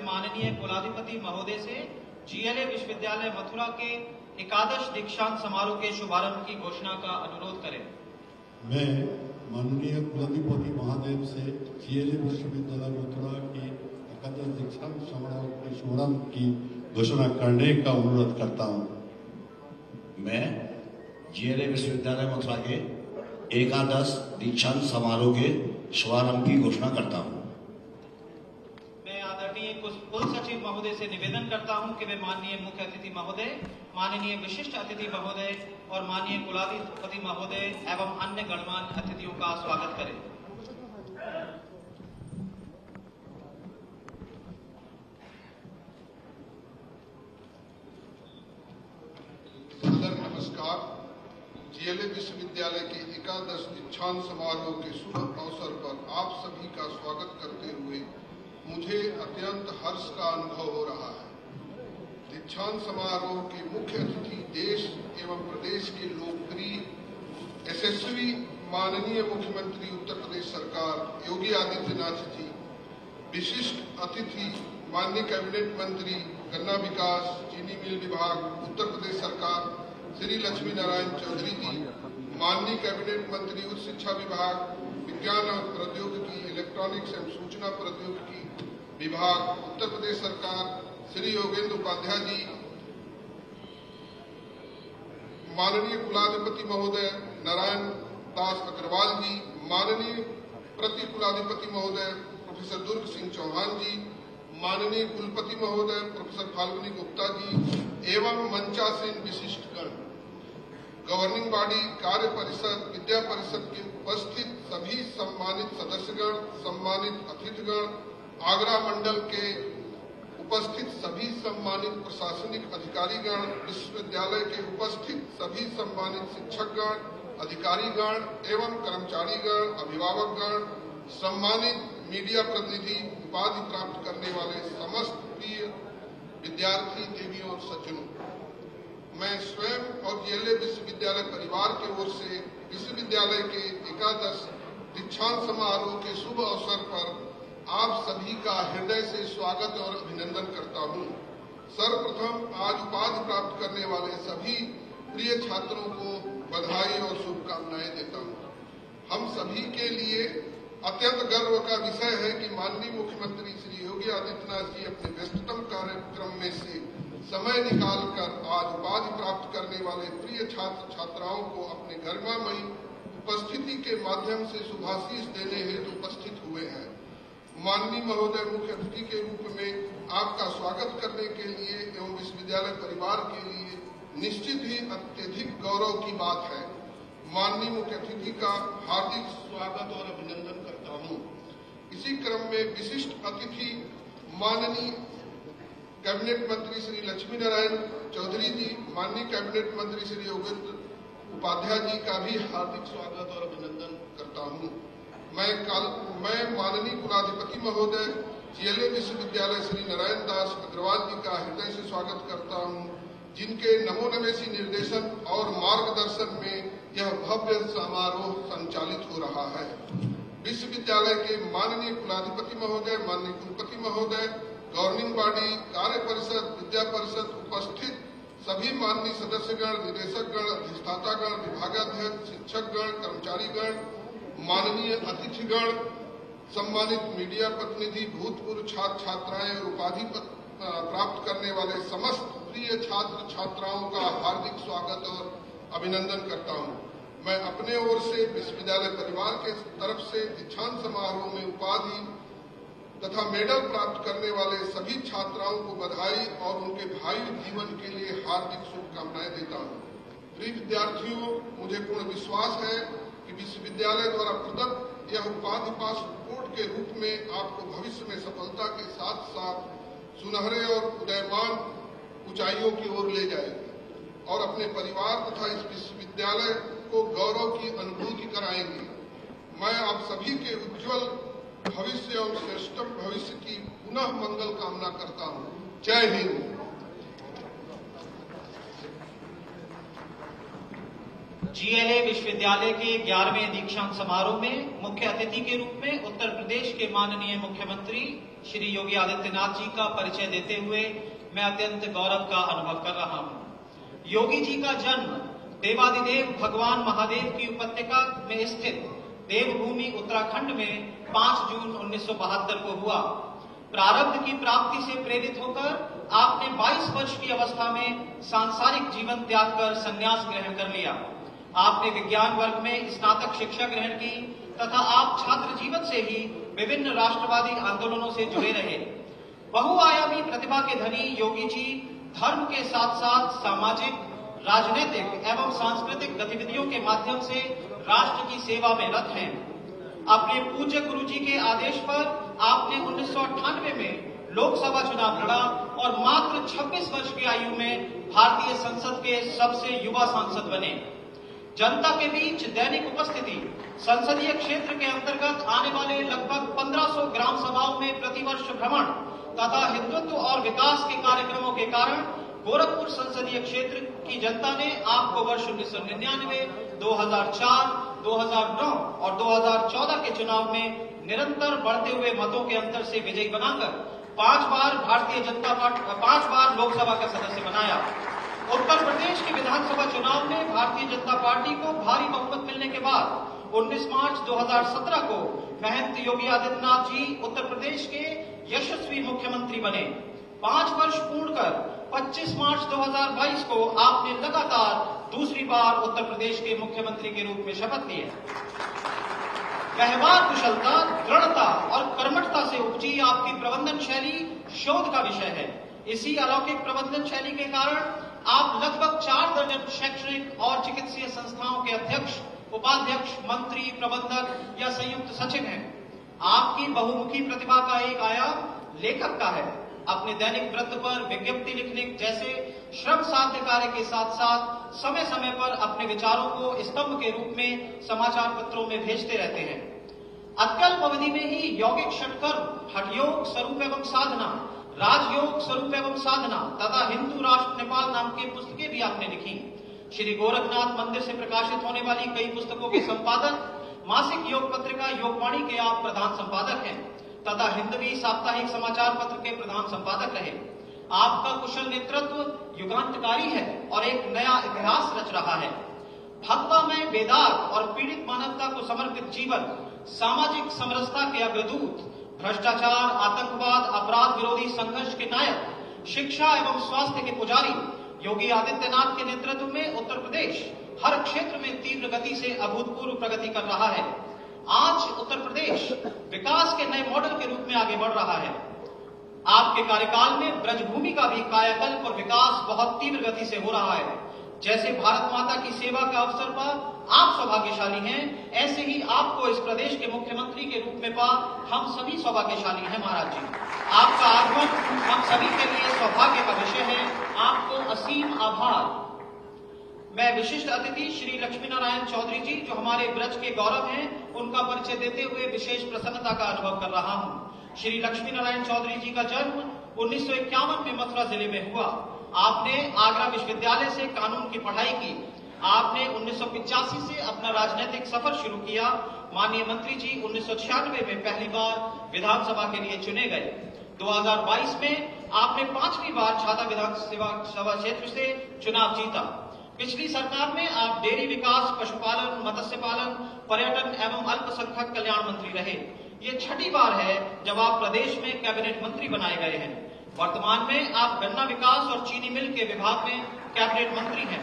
माननीय कुलाधिपति महोदय से जीएलए विश्वविद्यालय मथुरा के एकादश दीक्षांत समारोह के शुभारंभ की घोषणा का अनुरोध करें। मैं माननीय कुलाधिपति महोदय से जीएलए विश्वविद्यालय मथुरा के एकादश दीक्षांत समारोह के शुभारंभ की घोषणा करने का अनुरोध करता हूं। मैं जीएलए विश्वविद्यालय मथुरा के एकादश दीक्षांत समारोह के शुभारंभ की घोषणा करता हूं। कुल सचिव महोदय से निवेदन करता हूं कि वे माननीय मुख्य अतिथि महोदय, माननीय विशिष्ट अतिथि महोदय और माननीय कुलाधिपति महोदय एवं अन्य गणमान्य अतिथियों का स्वागत करें। नमस्कार। जीएलए विश्वविद्यालय के एकादश दीक्षांत समारोह के शुभ अवसर पर आप सभी का स्वागत करते हुए मुझे अत्यंत हर्ष का अनुभव हो रहा है। दीक्षांत समारोह के मुख्य अतिथि देश एवं प्रदेश के लोकप्रिय यशस्वी माननीय मुख्यमंत्री उत्तर प्रदेश सरकार योगी आदित्यनाथ जी, विशिष्ट अतिथि माननीय कैबिनेट मंत्री गन्ना विकास चीनी मिल विभाग उत्तर प्रदेश सरकार श्री लक्ष्मी नारायण चौधरी जी, माननीय कैबिनेट मंत्री उच्च शिक्षा विभाग विज्ञान और प्रौद्योगिकी इलेक्ट्रॉनिक्स एवं सूचना प्रौद्योगिकी विभाग उत्तर प्रदेश सरकार श्री योगेंद्र उपाध्याय जी, माननीय कुलाधिपति महोदय नारायण दास अग्रवाल जी, माननीय प्रति कुलाधिपति महोदय प्रोफेसर दुर्ग सिंह चौहान जी, माननीय कुलपति महोदय प्रोफेसर फाल्गुनी गुप्ता जी एवं मंचासीन विशिष्टगण, गवर्निंग बॉडी कार्य परिषद विद्या परिषद के उपस्थित सभी सम्मानित सदस्यगण, सम्मानित अतिथिगण, आगरा मंडल के उपस्थित सभी सम्मानित प्रशासनिक अधिकारीगण, विश्वविद्यालय के उपस्थित सभी सम्मानित शिक्षकगण, अधिकारीगण एवं कर्मचारीगण, अभिभावकगण, सम्मानित मीडिया प्रतिनिधि, उपाधि प्राप्त करने वाले समस्त प्रिय विद्यार्थी देवियों और सज्जनों, मैं स्वयं और जीएलए विश्वविद्यालय परिवार की ओर से विश्वविद्यालय के एकादश दीक्षांत समारोह के शुभ अवसर पर आप सभी का हृदय से स्वागत और अभिनंदन करता हूं। सर्वप्रथम आज उपाधि प्राप्त करने वाले सभी प्रिय छात्रों को बधाई और शुभकामनाएं देता हूं। हम सभी के लिए अत्यंत गर्व का विषय है कि माननीय मुख्यमंत्री श्री योगी आदित्यनाथ जी अपने व्यस्ततम कार्यक्रम में से समय निकालकर आज उपाधि प्राप्त करने वाले प्रिय छात्र छात्राओं को अपने गरिमामयी उपस्थिति के माध्यम से शुभाशीष देने हेतु उपस्थित हुए हैं। माननीय महोदय मुख्य अतिथि के रूप में आपका स्वागत करने के लिए एवं विश्वविद्यालय परिवार के लिए निश्चित ही अत्यधिक गौरव की बात है। माननीय मुख्य अतिथि का हार्दिक स्वागत और अभिनंदन करता हूं। इसी क्रम में विशिष्ट अतिथि माननीय कैबिनेट मंत्री श्री लक्ष्मी नारायण चौधरी जी, माननीय कैबिनेट मंत्री श्री योगेंद्र उपाध्याय जी का भी हार्दिक स्वागत और अभिनंदन करता हूं। मैं माननीय कुलाधिपति महोदय जीएलए विश्वविद्यालय श्री नारायण दास अग्रवाल जी का हृदय से स्वागत करता हूं, जिनके नमोनवेशी निर्देशन और मार्गदर्शन में यह भव्य समारोह संचालित हो रहा है। विश्वविद्यालय के माननीय कुलाधिपति महोदय, माननीय कुलपति महोदय, गवर्निंग बॉडी कार्य परिषद विद्या परिषद उपस्थित सभी माननीय सदस्यगण, निदेशकगण, अधिष्ठातागण, विभागाध्यक्ष, शिक्षकगण, कर्मचारीगण, माननीय अतिथिगण, सम्मानित मीडिया प्रतिनिधि, भूतपूर्व छात्र छात्राएं और उपाधि प्राप्त करने वाले समस्त प्रिय छात्र छात्राओं का हार्दिक स्वागत और अभिनंदन करता हूं। मैं अपने ओर से विश्वविद्यालय परिवार के तरफ से दीक्षांत समारोह में उपाधि तथा मेडल प्राप्त करने वाले सभी छात्राओं को बधाई और उनके भावी जीवन के लिए हार्दिक शुभकामनाएं देता हूं। प्रिय विद्यार्थियों, मुझे पूर्ण विश्वास है कि विश्वविद्यालय द्वारा प्रदत्त यह उपाधि पासपोर्ट के रूप में आपको भविष्य में सफलता के साथ साथ सुनहरे और उदयमान ऊंचाइयों की ओर ले जाएगी और अपने परिवार तथा इस विश्वविद्यालय को गौरव की अनुभूति कराएंगे। मैं आप सभी के उज्जवल भविष्य और श्रेष्ठ भविष्य की पुनः मंगल कामना करता हूं। जय हिंद। जीएलए विश्वविद्यालय के 11वें दीक्षांत समारोह में मुख्य अतिथि के रूप में उत्तर प्रदेश के माननीय मुख्यमंत्री श्री योगी आदित्यनाथ जी का परिचय देते हुए मैं अत्यंत गौरव का अनुभव कर रहा हूं। योगी जी का जन्म देवादिदेव भगवान महादेव की उपत्यका में स्थित देवभूमि उत्तराखंड में 5 जून 1972 को हुआ। प्रारब्ध की प्राप्ति से प्रेरित होकर आपने 22 वर्ष की अवस्था में सांसारिक जीवन त्याग कर संन्यास ग्रहण कर लिया। आपने विज्ञान वर्ग में स्नातक शिक्षा ग्रहण की तथा आप छात्र जीवन से ही विभिन्न राष्ट्रवादी आंदोलनों से जुड़े रहे। बहुआयामी प्रतिभा के धनी योगी जी धर्म के साथ साथ सामाजिक, राजनीतिक एवं सांस्कृतिक गतिविधियों के माध्यम से राष्ट्र की सेवा में रत हैं। अपने पूज्य गुरु जी के आदेश पर आपने 1998 में लोकसभा चुनाव लड़ा और मात्र 26 वर्ष की आयु में भारतीय संसद के सबसे युवा सांसद बने। जनता के बीच दैनिक उपस्थिति, संसदीय क्षेत्र के अंतर्गत आने वाले लगभग 1500 ग्राम सभाओं में प्रतिवर्ष भ्रमण तथा हिंदुत्व और विकास के कार्यक्रमों के कारण गोरखपुर संसदीय क्षेत्र की जनता ने आपको वर्ष 1999, 2004, 2009 और 2014 के चुनाव में निरंतर बढ़ते हुए मतों के अंतर से विजयी बनाकर 5 बार लोकसभा का सदस्य बनाया। उत्तर प्रदेश के विधानसभा चुनाव में भारतीय जनता पार्टी को भारी बहुमत मिलने के बाद 19 मार्च 2017 को महंत योगी आदित्यनाथ जी उत्तर प्रदेश के यशस्वी मुख्यमंत्री बने। 5 वर्ष पूर्ण कर 25 मार्च 2022 को आपने लगातार दूसरी बार उत्तर प्रदेश के मुख्यमंत्री के रूप में शपथ ली है। व्यवहार कुशलता, दृढ़ता और कर्मठता से उपजी आपकी प्रबंधन शैली शोध का विषय है। इसी अलौकिक प्रबंधन शैली के कारण आप लगभग 4 दर्जन शैक्षणिक और चिकित्सीय संस्थाओं के अध्यक्ष, उपाध्यक्ष, मंत्री, प्रबंधक या संयुक्त सचिव हैं। आपकी बहुमुखी प्रतिभा का एक आयाम लेखक का है। अपने दैनिक वृत्त पर विज्ञप्ति लिखने जैसे श्रम साध्य कार्य के साथ साथ समय समय पर अपने विचारों को स्तंभ के रूप में समाचार पत्रों में भेजते रहते हैं। अत्यल्प अवधि में ही यौगिक षटकर्म, हठयोग, स्वरूप एवं साधना, राजयोग, स्वरूप एवं साधना तथा हिंदू राष्ट्र नेपाल नाम की पुस्तकें भी आपने लिखी। श्री गोरखनाथ मंदिर से प्रकाशित होने वाली कई पुस्तकों के संपादक, मासिक योग पत्रिका योगवाणी के आप प्रधान संपादक हैं तथा हिंदवी साप्ताहिक समाचार पत्र के प्रधान संपादक रहे। आपका कुशल नेतृत्व युगांतकारी है और एक नया इतिहास रच रहा है। भगवामय वेदांत और पीड़ित मानवता को समर्पित जीवन, सामाजिक समरसता के अग्रदूत, भ्रष्टाचार, आतंकवाद, अपराध विरोधी संघर्ष के नायक, शिक्षा एवं स्वास्थ्य के पुजारी योगी आदित्यनाथ के नेतृत्व में उत्तर प्रदेश हर क्षेत्र में तीव्र गति से अभूतपूर्व प्रगति कर रहा है। आज उत्तर प्रदेश विकास के नए मॉडल के रूप में आगे बढ़ रहा है। आपके कार्यकाल में ब्रजभूमि का भी कायाकल्प और विकास बहुत तीव्र गति से हो रहा है। जैसे भारत माता की सेवा का अवसर पा आप सौभाग्यशाली हैं, ऐसे ही आपको इस प्रदेश के मुख्यमंत्री के रूप में पा हम सभी सौभाग्यशाली हैं। महाराज जी, आपका आगमन हम सभी के लिए सौभाग्य का विषय है। आपको असीम आभार। मैं विशिष्ट अतिथि श्री लक्ष्मी नारायण चौधरी जी, जो हमारे ब्रज के गौरव हैं, उनका परिचय देते हुए विशेष प्रसन्नता का अनुभव कर रहा हूं। श्री लक्ष्मी नारायण चौधरी जी का जन्म 1951 में मथुरा जिले में हुआ। आपने आगरा विश्वविद्यालय से कानून की पढ़ाई की। आपने 1985 से अपना राजनीतिक सफर शुरू किया। माननीय मंत्री जी 1996 में पहली बार विधानसभा के लिए चुने गए। 2022 में आपने 5वीं बार छाता विधानसभा क्षेत्र से चुनाव जीता। पिछली सरकार में आप डेयरी विकास, पशुपालन, मत्स्य पालन, पर्यटन एवं अल्पसंख्यक कल्याण मंत्री रहे। ये 6ठी बार है जब आप प्रदेश में कैबिनेट मंत्री बनाए गए हैं। वर्तमान में आप गन्ना विकास और चीनी मिल के विभाग में कैबिनेट मंत्री हैं।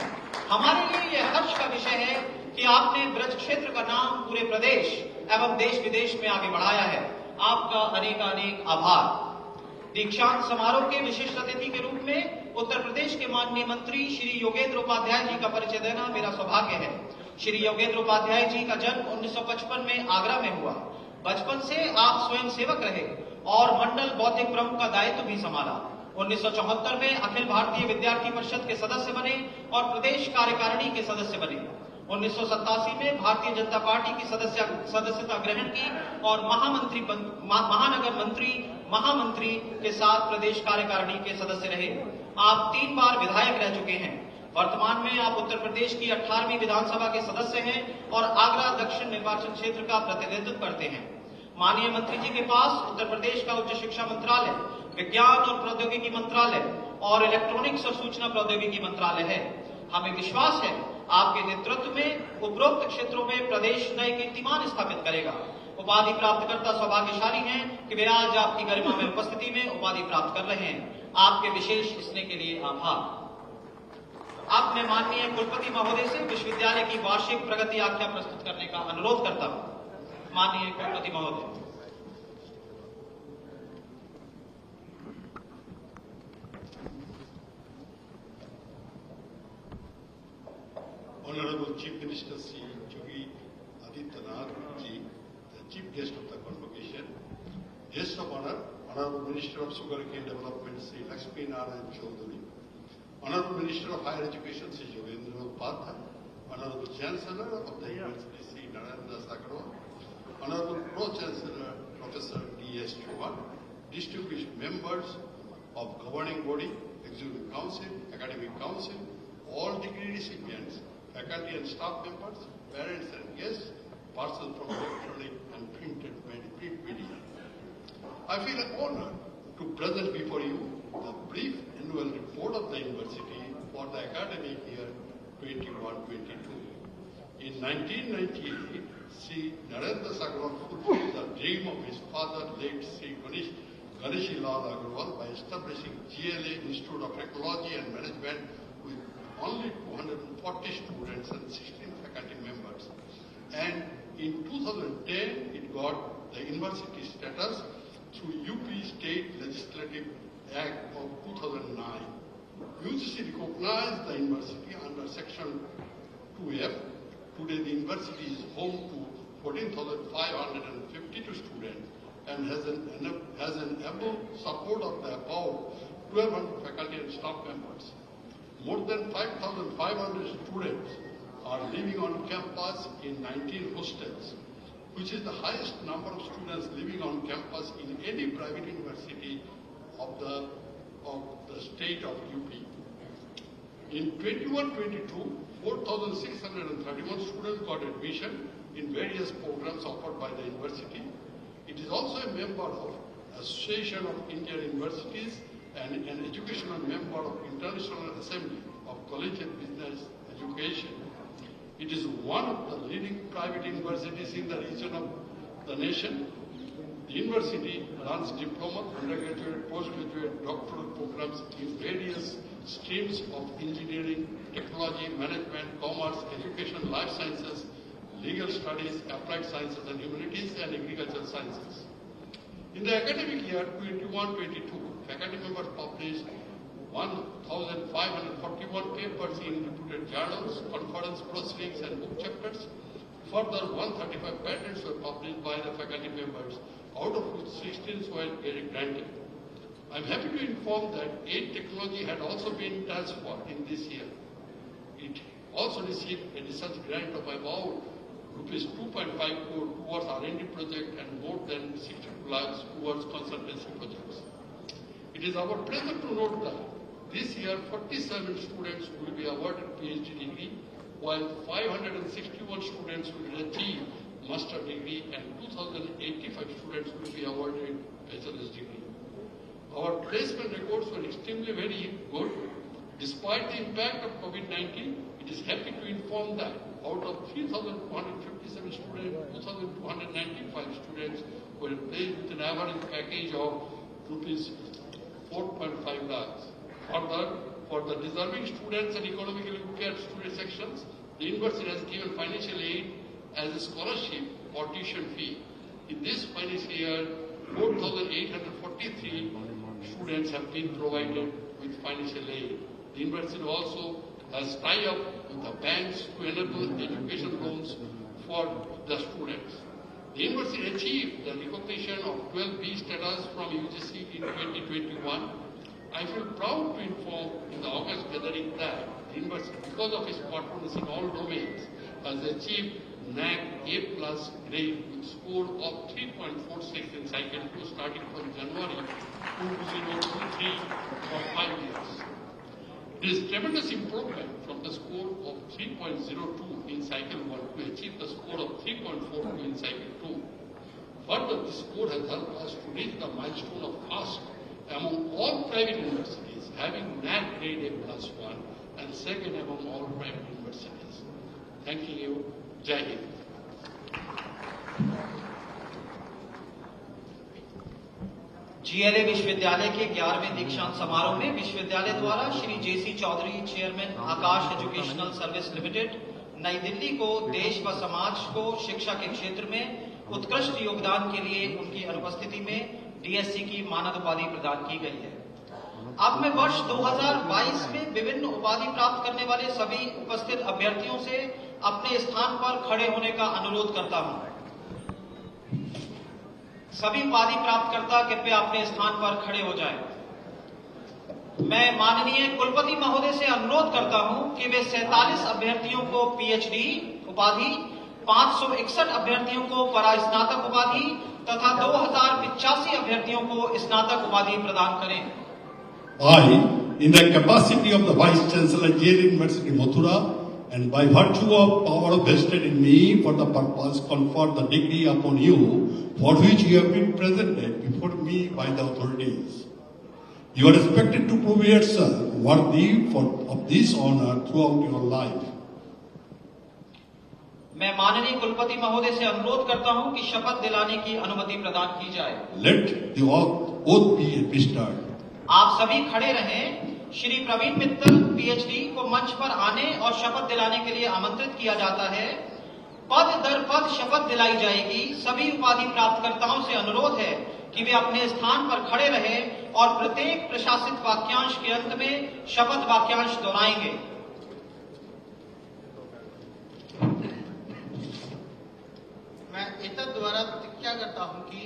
हमारे लिए यह हर्ष का विषय है कि आपने ब्रज क्षेत्र का नाम पूरे प्रदेश एवं देश विदेश में आगे बढ़ाया है। आपका अनेक आभार। दीक्षांत समारोह के विशिष्ट अतिथि के रूप में उत्तर प्रदेश के माननीय मंत्री श्री योगेंद्र उपाध्याय जी का परिचय देना मेरा सौभाग्य है। श्री योगेंद्र उपाध्याय जी का जन्म 1955 में आगरा में हुआ। बचपन से आप स्वयं सेवक रहे और मंडल बौद्धिक प्रमुख का दायित्व भी संभाला। 1974 में अखिल भारतीय विद्यार्थी परिषद के सदस्य बने और प्रदेश कार्यकारिणी के सदस्य बने। 1987 में भारतीय जनता पार्टी की सदस्यता ग्रहण की और महानगर मंत्री, महामंत्री के साथ प्रदेश कार्यकारिणी के सदस्य रहे। आप 3 बार विधायक रह चुके हैं। वर्तमान में आप उत्तर प्रदेश की 18वीं विधानसभा के सदस्य हैं और आगरा दक्षिण निर्वाचन क्षेत्र का प्रतिनिधित्व करते हैं। माननीय मंत्री जी के पास उत्तर प्रदेश का उच्च शिक्षा मंत्रालय, विज्ञान और प्रौद्योगिकी मंत्रालय और इलेक्ट्रॉनिक्स और सूचना प्रौद्योगिकी मंत्रालय है। हमें विश्वास है आपके नेतृत्व में उपरोक्त क्षेत्रों में प्रदेश नए कीर्तिमान स्थापित करेगा। उपाधि प्राप्तकर्ता सौभाग्यशाली हैं कि वे आज आपकी गरिमा में उपस्थिति में उपाधि प्राप्त कर रहे हैं। आपके विशेष स्नेह के लिए आभार। आपने माननीय कुलपति महोदय से विश्वविद्यालय की वार्षिक प्रगति आख्या प्रस्तुत करने का अनुरोध करता हूं। माननीय कुलपति महोदय। Honorable Chief Minister Sri Yogi Adityanath ji, the Chief Guest of the convocation, Guest of Honor, Honorable Minister of Sugarcane Development Sri Lakshmi Narayan Chaudhary, Honorable Minister of Higher Education Sri Yogendra Upadhyay, Honorable Chancellor of the University Sri Narendra Sagarwal, Honorable Pro-Chancellor Professor D.S. Chauhan, distinguished members of Governing Body, Executive Council, Academic Council, all degree recipients, faculty and staff members, parents and guests, parcels from electronic and print media. I feel honored to present before you the brief annual report of the university for the academic year 21-22. In 1998, Sri Narendra Sagarwal fulfilled the dream of his father, late Sri Ganeshi Lal Agarwal, by establishing GLA Institute of Ecology and Management with only 240 students and 16 faculty members. And in 2010, it got the university status through UP State Legislative Act of 2009. UGC recognized the university under Section 2F. Today, the university is home to 14,552 students and has an able support of about 1,200 faculty and staff members. More than 5,500 students are living on campus in 19 hostels, which is the highest number of students living on campus in any private university of the state of UP. In 21-22, 4,631 students got admission in various programs offered by the university. It is also a member of Association of Indian Universities and an educational member of International Assembly of College and Business Education. It is one of the leading private universities in the region of the nation. The university runs diploma, undergraduate, postgraduate, doctoral programs in various streams of engineering, technology, management, commerce, education, life sciences, legal studies, applied sciences and humanities, and agricultural sciences. In the academic year 21-22, faculty members published 1,541 papers in reputed journals, conference proceedings, and book chapters. Further, 135 patents were published by the faculty members, out of which 16 were granted. I am happy to inform that 8 technology had also been transferred in this year. It also received a research grant of about rupees 2.5 crore towards R&D project and more than 62 lakhs towards consultancy projects. It is our pleasure to note that this year 47 students will be awarded PhD degree, while 561 students will achieve master degree and 2,085 students will be awarded bachelor's degree. Our placement records were extremely very good. Despite the impact of COVID-19, it is happy to inform that out of 3,257 students, 2,295 students were placed with an average package of rupees 4.5 lakhs. Further, for the deserving students and economically impaired student sections, the university has given financial aid as a scholarship or tuition fee. In this financial year, 4,843 students have been provided with financial aid. The university also has tied up with the banks to enable education loans for the students. The university achieved the recognition of 12B status from UGC in 2021. I feel proud to inform in the August gathering that the university, because of its performance in all domains, has achieved NAAC A+ grade with score of 3.46 in cycle 2 starting from January 2023 for 5 years. There is tremendous improvement from the score of 3.02 in Cycle 1 to achieve the score of 3.42 in Cycle 2. Further, this score has helped us to reach the milestone of first among all private universities, having NAC grade A+1 and second among all private universities. Thank you. Jai Hind. GLA विश्वविद्यालय के 11वें दीक्षांत समारोह में विश्वविद्यालय द्वारा श्री जेसी Chaudhary chairman आकाश educational service limited नई दिल्ली को देश व समाज को शिक्षा के क्षेत्र में उत्कृष्ट योगदान के लिए उनकी अनुपस्थिति में डीएससी की मानद उपाधि प्रदान की गई है। अब मैं वर्ष 2022 में विभिन्न उपाधि प्राप्त करने वाले सभी उपस्थित अभ्यर्थियों से अपने स्थान पर खड़े होने का अनुरोध करता हूं। सभी उपाधि प्राप्तकर्ता कृपया अपने स्थान पर खड़े हो जाएं। मैं माननीय कुलपति महोदय से अनुरोध करता हूं कि वे 47 अभ्यर्थियों को पीएचडी उपाधि, 561 अभ्यर्थियों को परास्नातक उपाधि तथा 2085 अभ्यर्थियों को स्नातक उपाधि प्रदान करें। I, in the capacity of the Vice Chancellor, JL University Mathura, and by virtue of power vested in me for the purpose conferred the degree upon you, for which you have been presented before me by the authorities. You are expected to prove yourself worthy of this honor throughout your life. मैं माननीय कुलपति महोदय से अनुरोध करता हूं कि शपथ दिलाने की अनुमति प्रदान की जाए। Let the oath be administered. आप सभी खड़े रहें। श्री प्रवीण मित्तल पीएचडी को मंच पर आने और शपथ दिलाने के लिए आमंत्रित किया जाता है। पद दर पद शपथ दिलाई जाएगी। सभी उपाधि प्राप्तकर्ताओं से अनुरोध है कि वे अपने स्थान पर खड़े रहें और प्रत्येक प्रशासित वाक्यांश के अंत में शपथ वाक्यांश दोहराएंगे। मैं इतर द्वारा प्रतिज्ञा करता हूं कि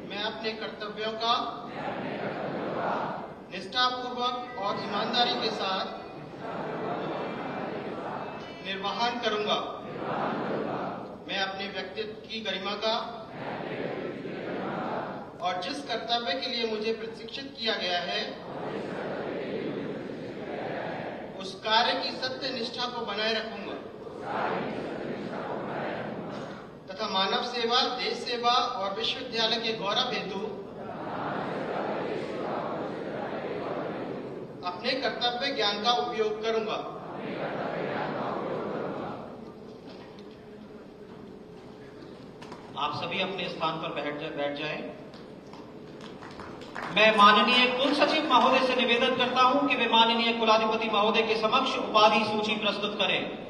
मैं अपने कर्तव्यों का निष्ठापूर्वक और ईमानदारी के साथ निर्वहन करूंगा। मैं अपने व्यक्तित्व की गरिमा का और जिस कर्तव्य के लिए मुझे प्रशिक्षित किया गया है उस कार्य की सत्य निष्ठा को बनाए रखूंगा तथा मानव सेवा, देश सेवा और विश्वविद्यालय के गौरव हेतु अपने कर्तव्य ज्ञान का उपयोग करूंगा। आप सभी अपने स्थान पर बैठ जाएं। मैं माननीय कुल सचिव महोदय से निवेदन करता हूं कि वे माननीय कुलाधिपति महोदय के समक्ष उपाधि सूची प्रस्तुत करें।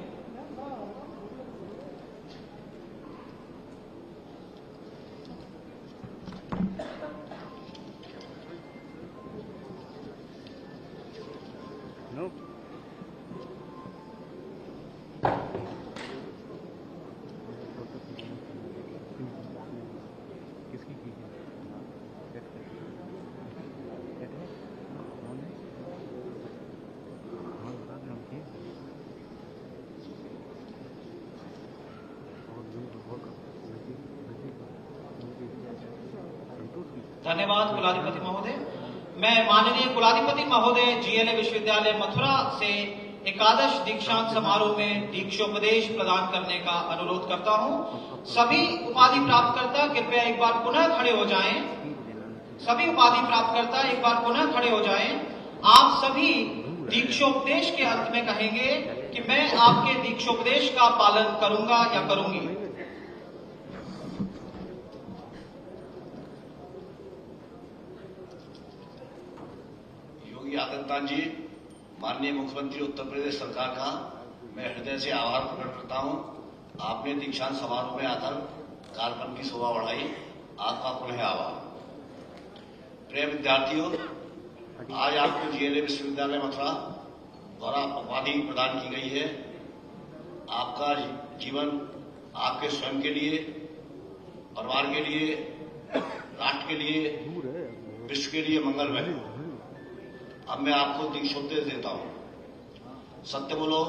धन्यवाद कुलाधिपति महोदय। मैं माननीय कुलाधिपति महोदय जीएलए विश्वविद्यालय मथुरा से एकादश दीक्षांत समारोह में दीक्षोपदेश प्रदान करने का अनुरोध करता हूं। सभी उपाधि प्राप्तकर्ता कृपया एक बार पुनः खड़े हो जाएं। सभी उपाधि प्राप्तकर्ता एक बार पुनः खड़े हो जाएं। आप सभी दीक्षोपदेश के अंत में कहेंगे कि मैं आपके दीक्षोपदेश का पालन करूंगा या करूंगी। आदित्यनाथ जी, माननीय मुख्यमंत्री उत्तर प्रदेश सरकार का मैं हृदय से आभार प्रकट करता हूं। आपने दीक्षांत समारोह में आकर कार्यक्रम की शोभा बढ़ाई, आपका पुनः आभार। प्रिय विद्यार्थियों, आज आपको जीएलए विश्वविद्यालय मथुरा द्वारा उपाधि प्रदान की गई है। आपका जीवन आपके स्वयं के लिए, परिवार के लिए, राष्ट्र के लिए, विश्व के लिए मंगलमय हो। अब मैं आपको दीक्षोपदेश देता हूं। सत्य बोलो,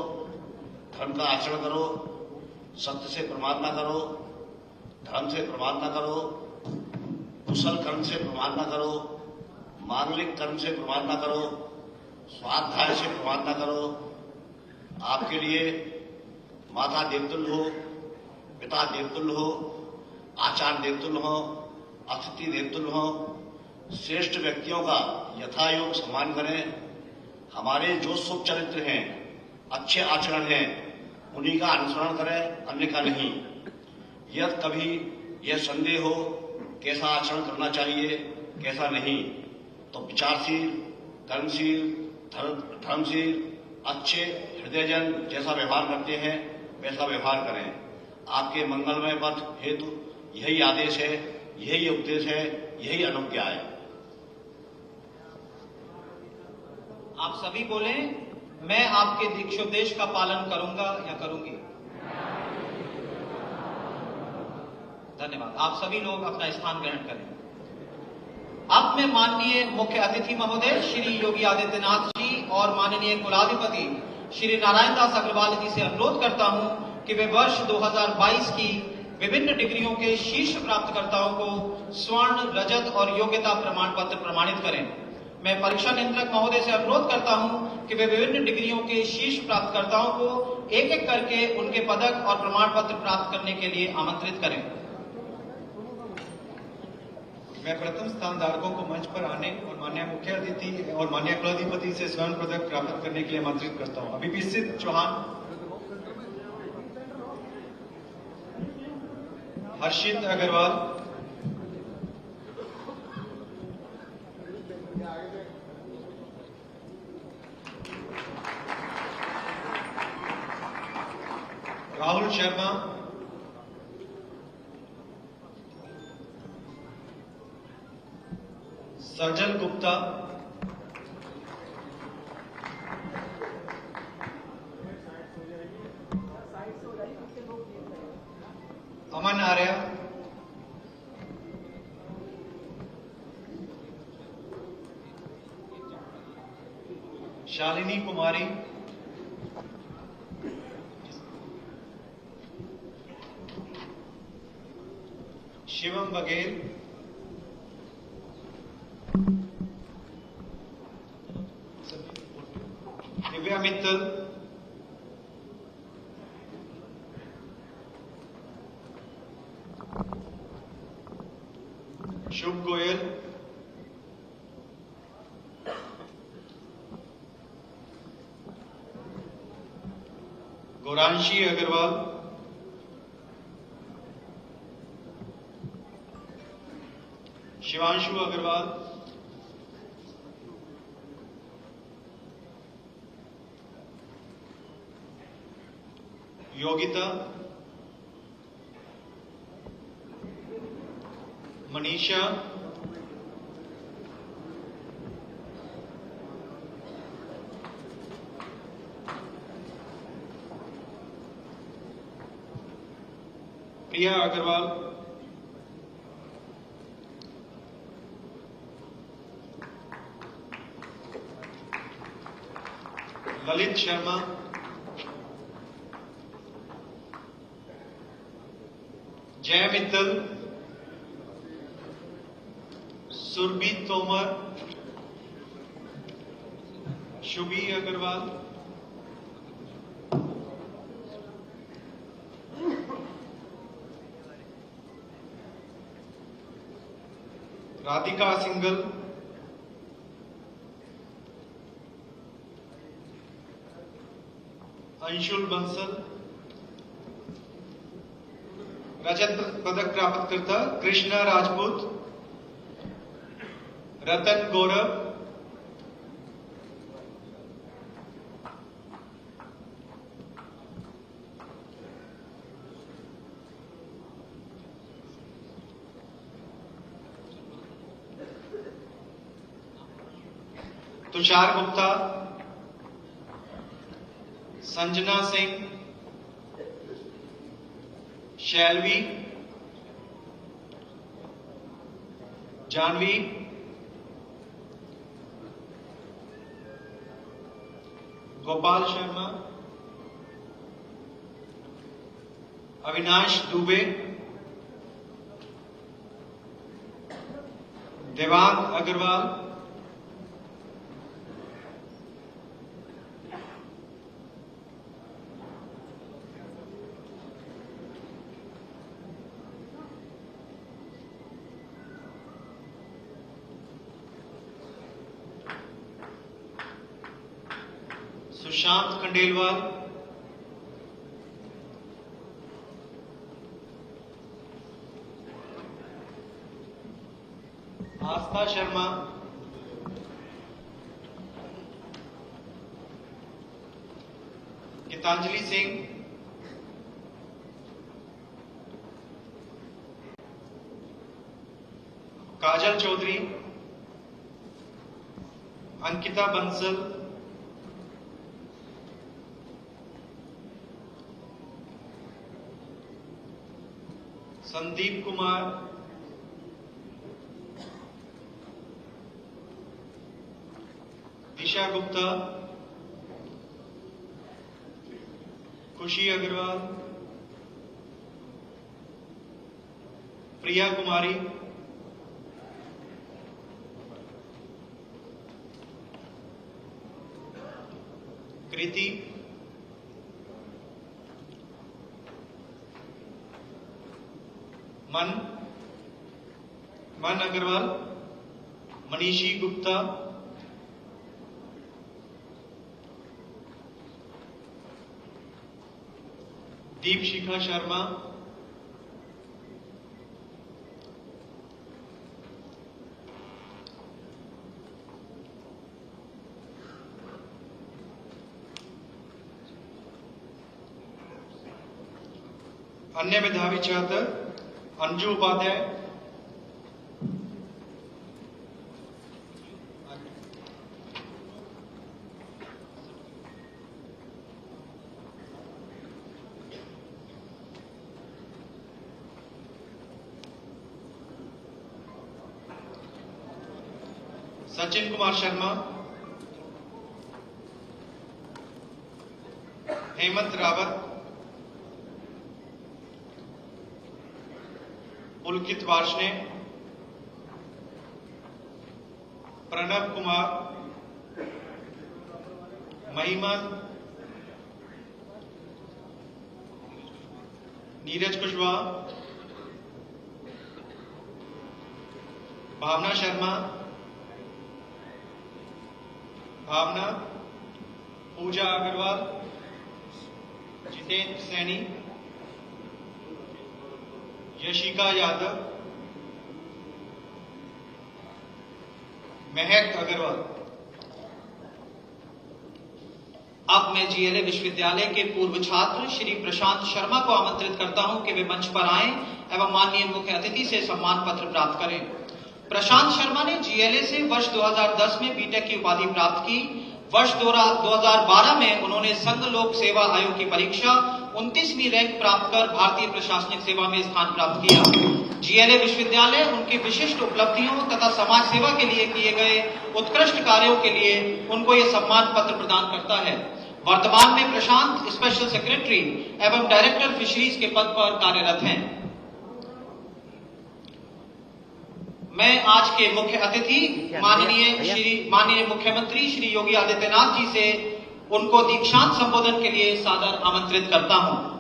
धर्म का आचरण करो, सत्य से प्रमाद न करो, धर्म से प्रमाद न करो, कुशल कर्म से प्रमाद न करो, मांगलिक कर्म से प्रमाण न करो, स्वाध्याय से प्रमाण न करो। आपके लिए माता देवतुल्य हो, पिता देवतुल्य हो, आचार्य देवतुल्य हो, अतिथि देवतुल्य हो, श्रेष्ठ व्यक्तियों का यथायोग सम्मान करें। हमारे जो शुभ चरित्र हैं, अच्छे आचरण हैं, उन्हीं का अनुसरण करें, अन्य का नहीं। यदि कभी यह संदेह हो कैसा आचरण करना चाहिए कैसा नहीं, तो विचारशील, कर्मशील, धर्मशील, अच्छे हृदयजन जैसा व्यवहार करते हैं वैसा व्यवहार करें। आपके मंगलमय पथ हेतु यही आदेश है, यही उपदेश है, यही अनुज्ञा है। आप सभी बोले, मैं आपके दीक्षोपदेश का पालन करूंगा या करूंगी। धन्यवाद। आप सभी लोग अपना स्थान ग्रहण करें। अब मैं माननीय मुख्य अतिथि महोदय श्री योगी आदित्यनाथ जी और माननीय कुलाधिपति श्री नारायण दास अग्रवाल जी से अनुरोध करता हूं कि वे वर्ष 2022 की विभिन्न डिग्रियों के शीर्ष प्राप्तकर्ताओं को स्वर्ण, रजत और योग्यता प्रमाण पत्र प्रमाणित करें। मैं परीक्षा नियंत्रक महोदय से अनुरोध करता हूं कि वे विभिन्न डिग्रियों के शीर्ष प्राप्तकर्ताओं को एक एक करके उनके पदक और प्रमाण पत्र प्राप्त करने के लिए आमंत्रित करें। मैं प्रथम स्थान धारकों को मंच पर आने और माननीय मुख्य अतिथि और माननीय कुलाधिपति से स्वर्ण पदक प्राप्त करने के लिए आमंत्रित करता हूं। अभिपिसित चौहान, हर्षित अग्रवाल, राहुल शर्मा, सजल गुप्ता, अमन आर्य, शालिनी कुमारी, शिवम बघेल, दिव्या मित्तल, शुभ गोयल, गौरांशी अग्रवाल, शिवांशु अग्रवाल, योगिता, मनीषा, प्रिया अग्रवाल, ललित शर्मा, जय मित्तल, सुरभि तोमर, शुभी अग्रवाल, राधिका सिंगल, अंशुल बंसल, रजत पदक प्राप्त करता कृष्णा राजपूत, रतन गौरव, तुषार गुप्ता, संजना सिंह, शैलवी, जानवी, गोपाल शर्मा, अविनाश दुबे, देवांग अग्रवाल, सुशांत खंडेलवाल, आस्था शर्मा, गीतांजलि सिंह, काजल चौधरी, अंकिता बंसल, संदीप कुमार, दिशा गुप्ता, खुशी अग्रवाल, प्रिया कुमारी, कृति, मन अग्रवाल, मनीषी गुप्ता, दीपशिखा शर्मा, अन्य मेधावी छात्र अंजू उपाध्याय, सचिन कुमार शर्मा, हेमंत रावत, पुलकित वार्ष्णे, प्रणव कुमार, महिमन, नीरज कुशवाहा, भावना शर्मा, भावना, पूजा अग्रवाल, जितेंद्र सैनी, यशिका यादव, महक अग्रवाल। अब मैं जीएलए विश्वविद्यालय के पूर्व छात्र श्री प्रशांत शर्मा को आमंत्रित करता हूं कि वे मंच पर आएं एवं माननीय मुख्य अतिथि से सम्मान पत्र प्राप्त करें। प्रशांत शर्मा ने जीएलए से वर्ष 2010 में बीटेक की उपाधि प्राप्त की। वर्ष 2012 में उन्होंने संघ लोक सेवा आयोग की परीक्षा 29वीं रैंक प्राप्त कर भारतीय प्रशासनिक सेवा में स्थान प्राप्त किया। जीएलए विश्वविद्यालय उनकी विशिष्ट उपलब्धियों तथा समाज सेवा के लिए किए गए उत्कृष्ट कार्यों के लिए उनको यह सम्मान पत्र प्रदान करता है। वर्तमान में प्रशांत स्पेशल सेक्रेटरी एवं डायरेक्टर फिशरीज के पद पर कार्यरत हैं। मैं आज के मुख्य अतिथि माननीय मुख्यमंत्री श्री योगी आदित्यनाथ जी से उनको दीक्षांत संबोधन के लिए सादर आमंत्रित करता हूं।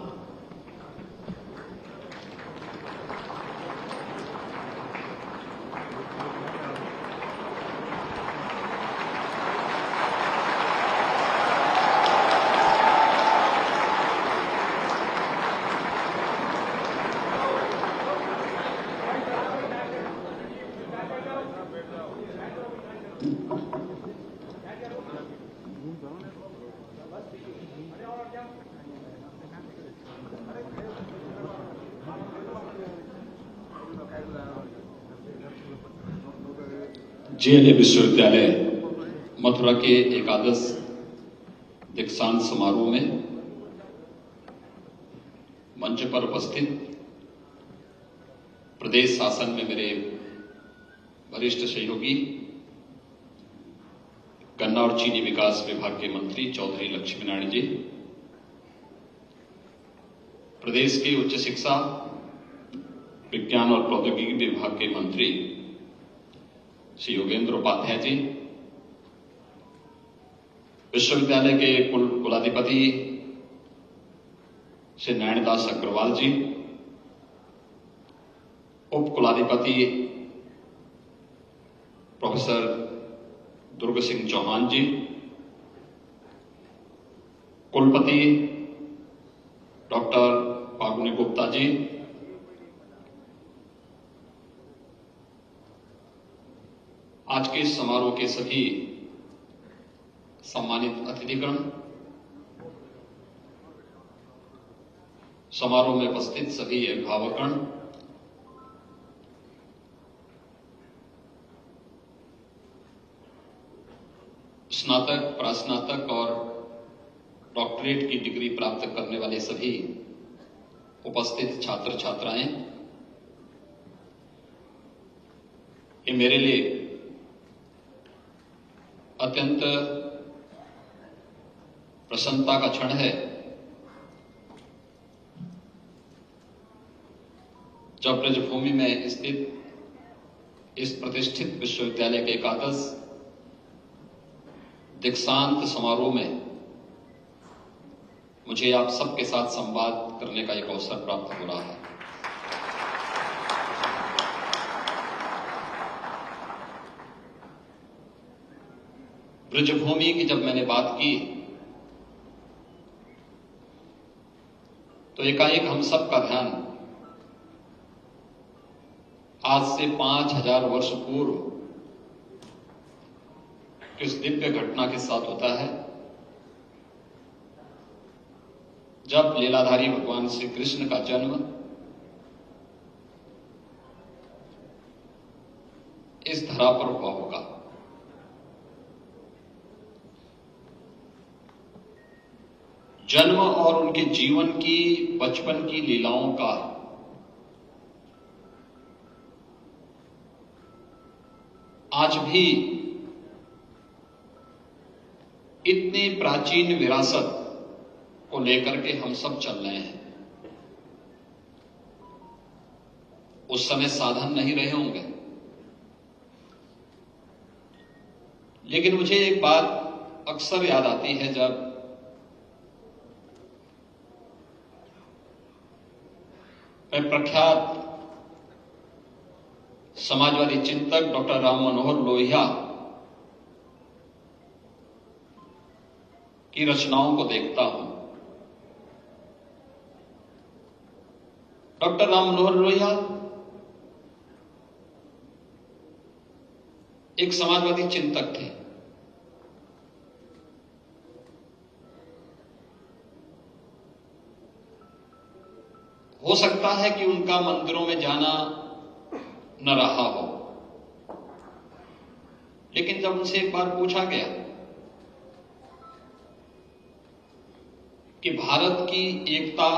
जीएलए विश्वविद्यालय मथुरा के एकादश दीक्षांत समारोह में मंच पर उपस्थित प्रदेश शासन में मेरे वरिष्ठ सहयोगी गन्ना और चीनी विकास विभाग के मंत्री चौधरी लक्ष्मीनारायण जी, प्रदेश के उच्च शिक्षा विज्ञान और प्रौद्योगिकी विभाग के मंत्री श्री योगेंद्र उपाध्याय जी, विश्वविद्यालय के कुलाधिपति श्री नयनदास अग्रवाल जी, उप कुलाधिपति प्रोफेसर दुर्ग सिंह चौहान जी, कुलपति डॉक्टर फागुनी गुप्ता जी, आज के इस समारोह के सभी सम्मानित अतिथिगण, समारोह में उपस्थित सभी अभिभावकगण, स्नातक, प्रास्नातक और डॉक्टरेट की डिग्री प्राप्त करने वाले सभी उपस्थित छात्र छात्राएं, ये मेरे लिए अत्यंत प्रसन्नता का क्षण है जब ब्रजभूमि में स्थित इस प्रतिष्ठित विश्वविद्यालय के एकादश दीक्षांत समारोह में मुझे आप सबके साथ संवाद करने का एक अवसर प्राप्त हो रहा है। ब्रजभूमि की जब मैंने बात की तो एकाएक हम सब का ध्यान आज से 5000 वर्ष पूर्व किस दिव्य घटना के साथ होता है जब लीलाधारी भगवान श्री कृष्ण का जन्म इस धरा पर हुआ होगा। जन्म और उनके जीवन की, बचपन की लीलाओं का आज भी इतनी प्राचीन विरासत को लेकर के हम सब चल रहे हैं। उस समय साधन नहीं रहे होंगे, लेकिन मुझे एक बात अक्सर याद आती है जब मैं प्रख्यात समाजवादी चिंतक डॉक्टर राम मनोहर लोहिया की रचनाओं को देखता हूं। डॉक्टर राम मनोहर लोहिया एक समाजवादी चिंतक थे। हो सकता है कि उनका मंदिरों में जाना न रहा हो, लेकिन जब उनसे एक बार पूछा गया कि भारत की एकता,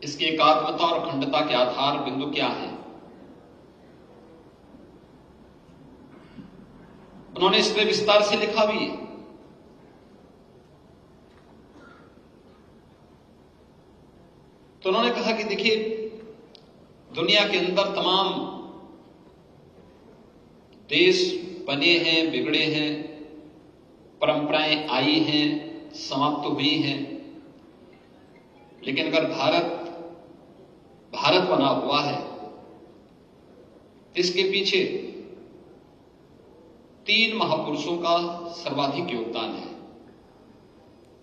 इसकी एकात्मता और अखंडता के आधार बिंदु क्या है, उन्होंने इस पर विस्तार से लिखा भी है। तो उन्होंने कहा कि देखिए, दुनिया के अंदर तमाम देश बने हैं, बिगड़े हैं, परंपराएं आई हैं, समाप्त हुई हैं, लेकिन अगर भारत बना हुआ है तो इसके पीछे 3 महापुरुषों का सर्वाधिक योगदान है।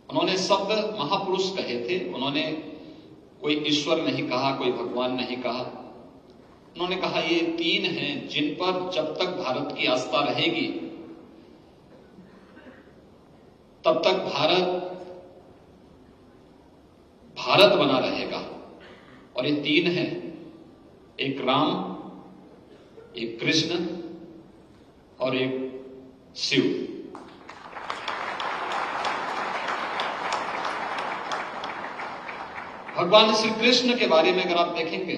उन्होंने शब्द महापुरुष कहे थे। उन्होंने कोई ईश्वर नहीं कहा, कोई भगवान नहीं कहा। उन्होंने कहा ये 3 हैं जिन पर जब तक भारत की आस्था रहेगी तब तक भारत बना रहेगा। और ये 3 हैं, एक राम, एक कृष्ण और एक शिव। भगवान श्री कृष्ण के बारे में अगर आप देखेंगे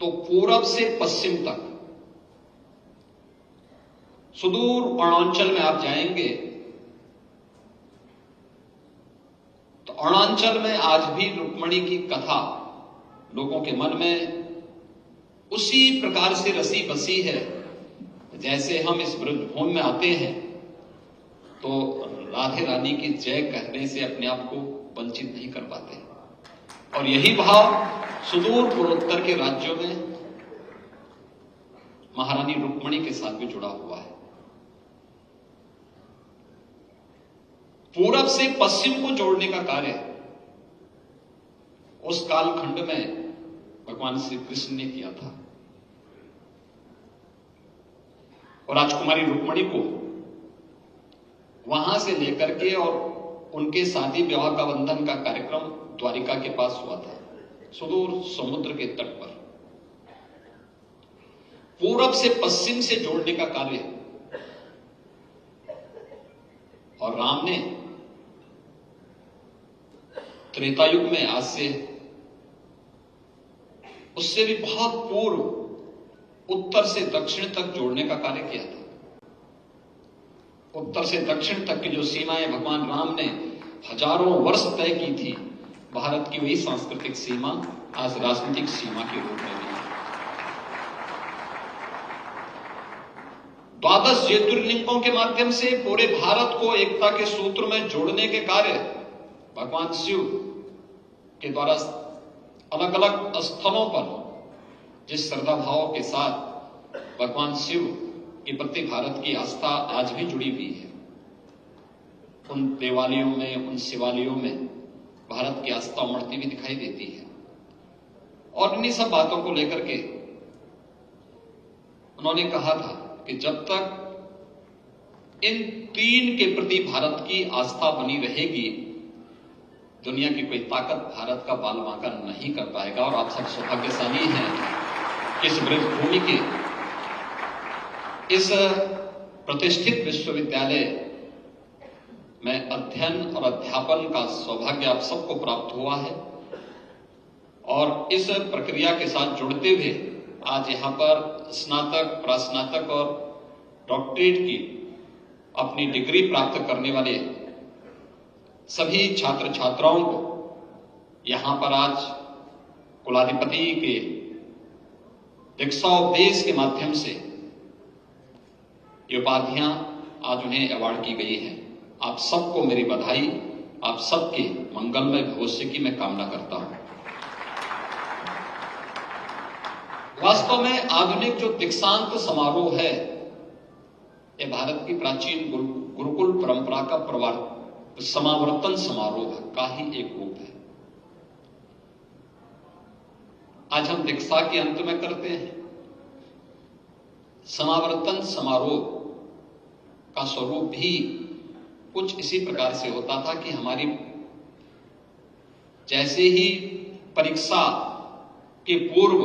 तो पूरब से पश्चिम तक सुदूर अरुणाचल में आप जाएंगे तो अरुणाचल में आज भी रुक्मिणी की कथा लोगों के मन में उसी प्रकार से रसी बसी है जैसे हम इस ब्रजभूमि में आते हैं तो राधे रानी की जय कहने से अपने आप को वंचित नहीं कर पाते। और यही भाव सुदूर पूर्वोत्तर के राज्यों में महारानी रुक्मिणी के साथ भी जुड़ा हुआ है। पूरब से पश्चिम को जोड़ने का कार्य उस कालखंड में भगवान श्री कृष्ण ने किया था। और राजकुमारी रुक्मिणी को वहां से लेकर के और उनके शादी विवाह का बंधन का कार्यक्रम द्वारिका के पास हुआ था, सुदूर समुद्र के तट पर। पूरब से पश्चिम से जोड़ने का कार्य, और राम ने त्रेता युग में आज से उससे भी बहुत पूर्व उत्तर से दक्षिण तक जोड़ने का कार्य किया था। उत्तर से दक्षिण तक की जो सीमाएं भगवान राम ने हजारों वर्ष तय की थी, भारत की वही सांस्कृतिक सीमा आज राजनीतिक सीमा के रूप में भी है। 12 ज्योतिर्लिंगों के माध्यम से पूरे भारत को एकता के सूत्र में जोड़ने के कार्य भगवान शिव के द्वारा अलग अलग स्थलों पर जिस श्रद्धा भाव के साथ भगवान शिव के प्रति भारत की आस्था आज भी जुड़ी हुई है, उन देवालयों में, उन शिवालयों में भारत की आस्था उमड़ती भी दिखाई देती है। और इन्हीं सब बातों को लेकर के उन्होंने कहा था कि जब तक इन 3 के प्रति भारत की आस्था बनी रहेगी, दुनिया की कोई ताकत भारत का बाल बांका नहीं कर पाएगा। और आप सब सौभाग्यशाली हैं कि इस ब्रजभूमि के इस प्रतिष्ठित विश्वविद्यालय में अध्ययन और अध्यापन का सौभाग्य आप सबको प्राप्त हुआ है। और इस प्रक्रिया के साथ जुड़ते हुए आज यहां पर स्नातक, प्रास्नातक और डॉक्टरेट की अपनी डिग्री प्राप्त करने वाले सभी छात्र छात्राओं को यहां पर आज कुलाधिपति के दीक्षाोपदेश के माध्यम से ये उपाधियां आज उन्हें अवार्ड की गई हैं। आप सबको मेरी बधाई, आप सबके मंगलमय भविष्य की मैं कामना करता हूं। वास्तव में आधुनिक जो दीक्षांत समारोह है, यह भारत की प्राचीन गुरुकुल परंपरा का समावर्तन समारोह का ही एक रूप है। आज हम दीक्षा के अंत में करते हैं। समावर्तन समारोह का स्वरूप भी कुछ इसी प्रकार से होता था कि हमारी जैसे ही परीक्षा के पूर्व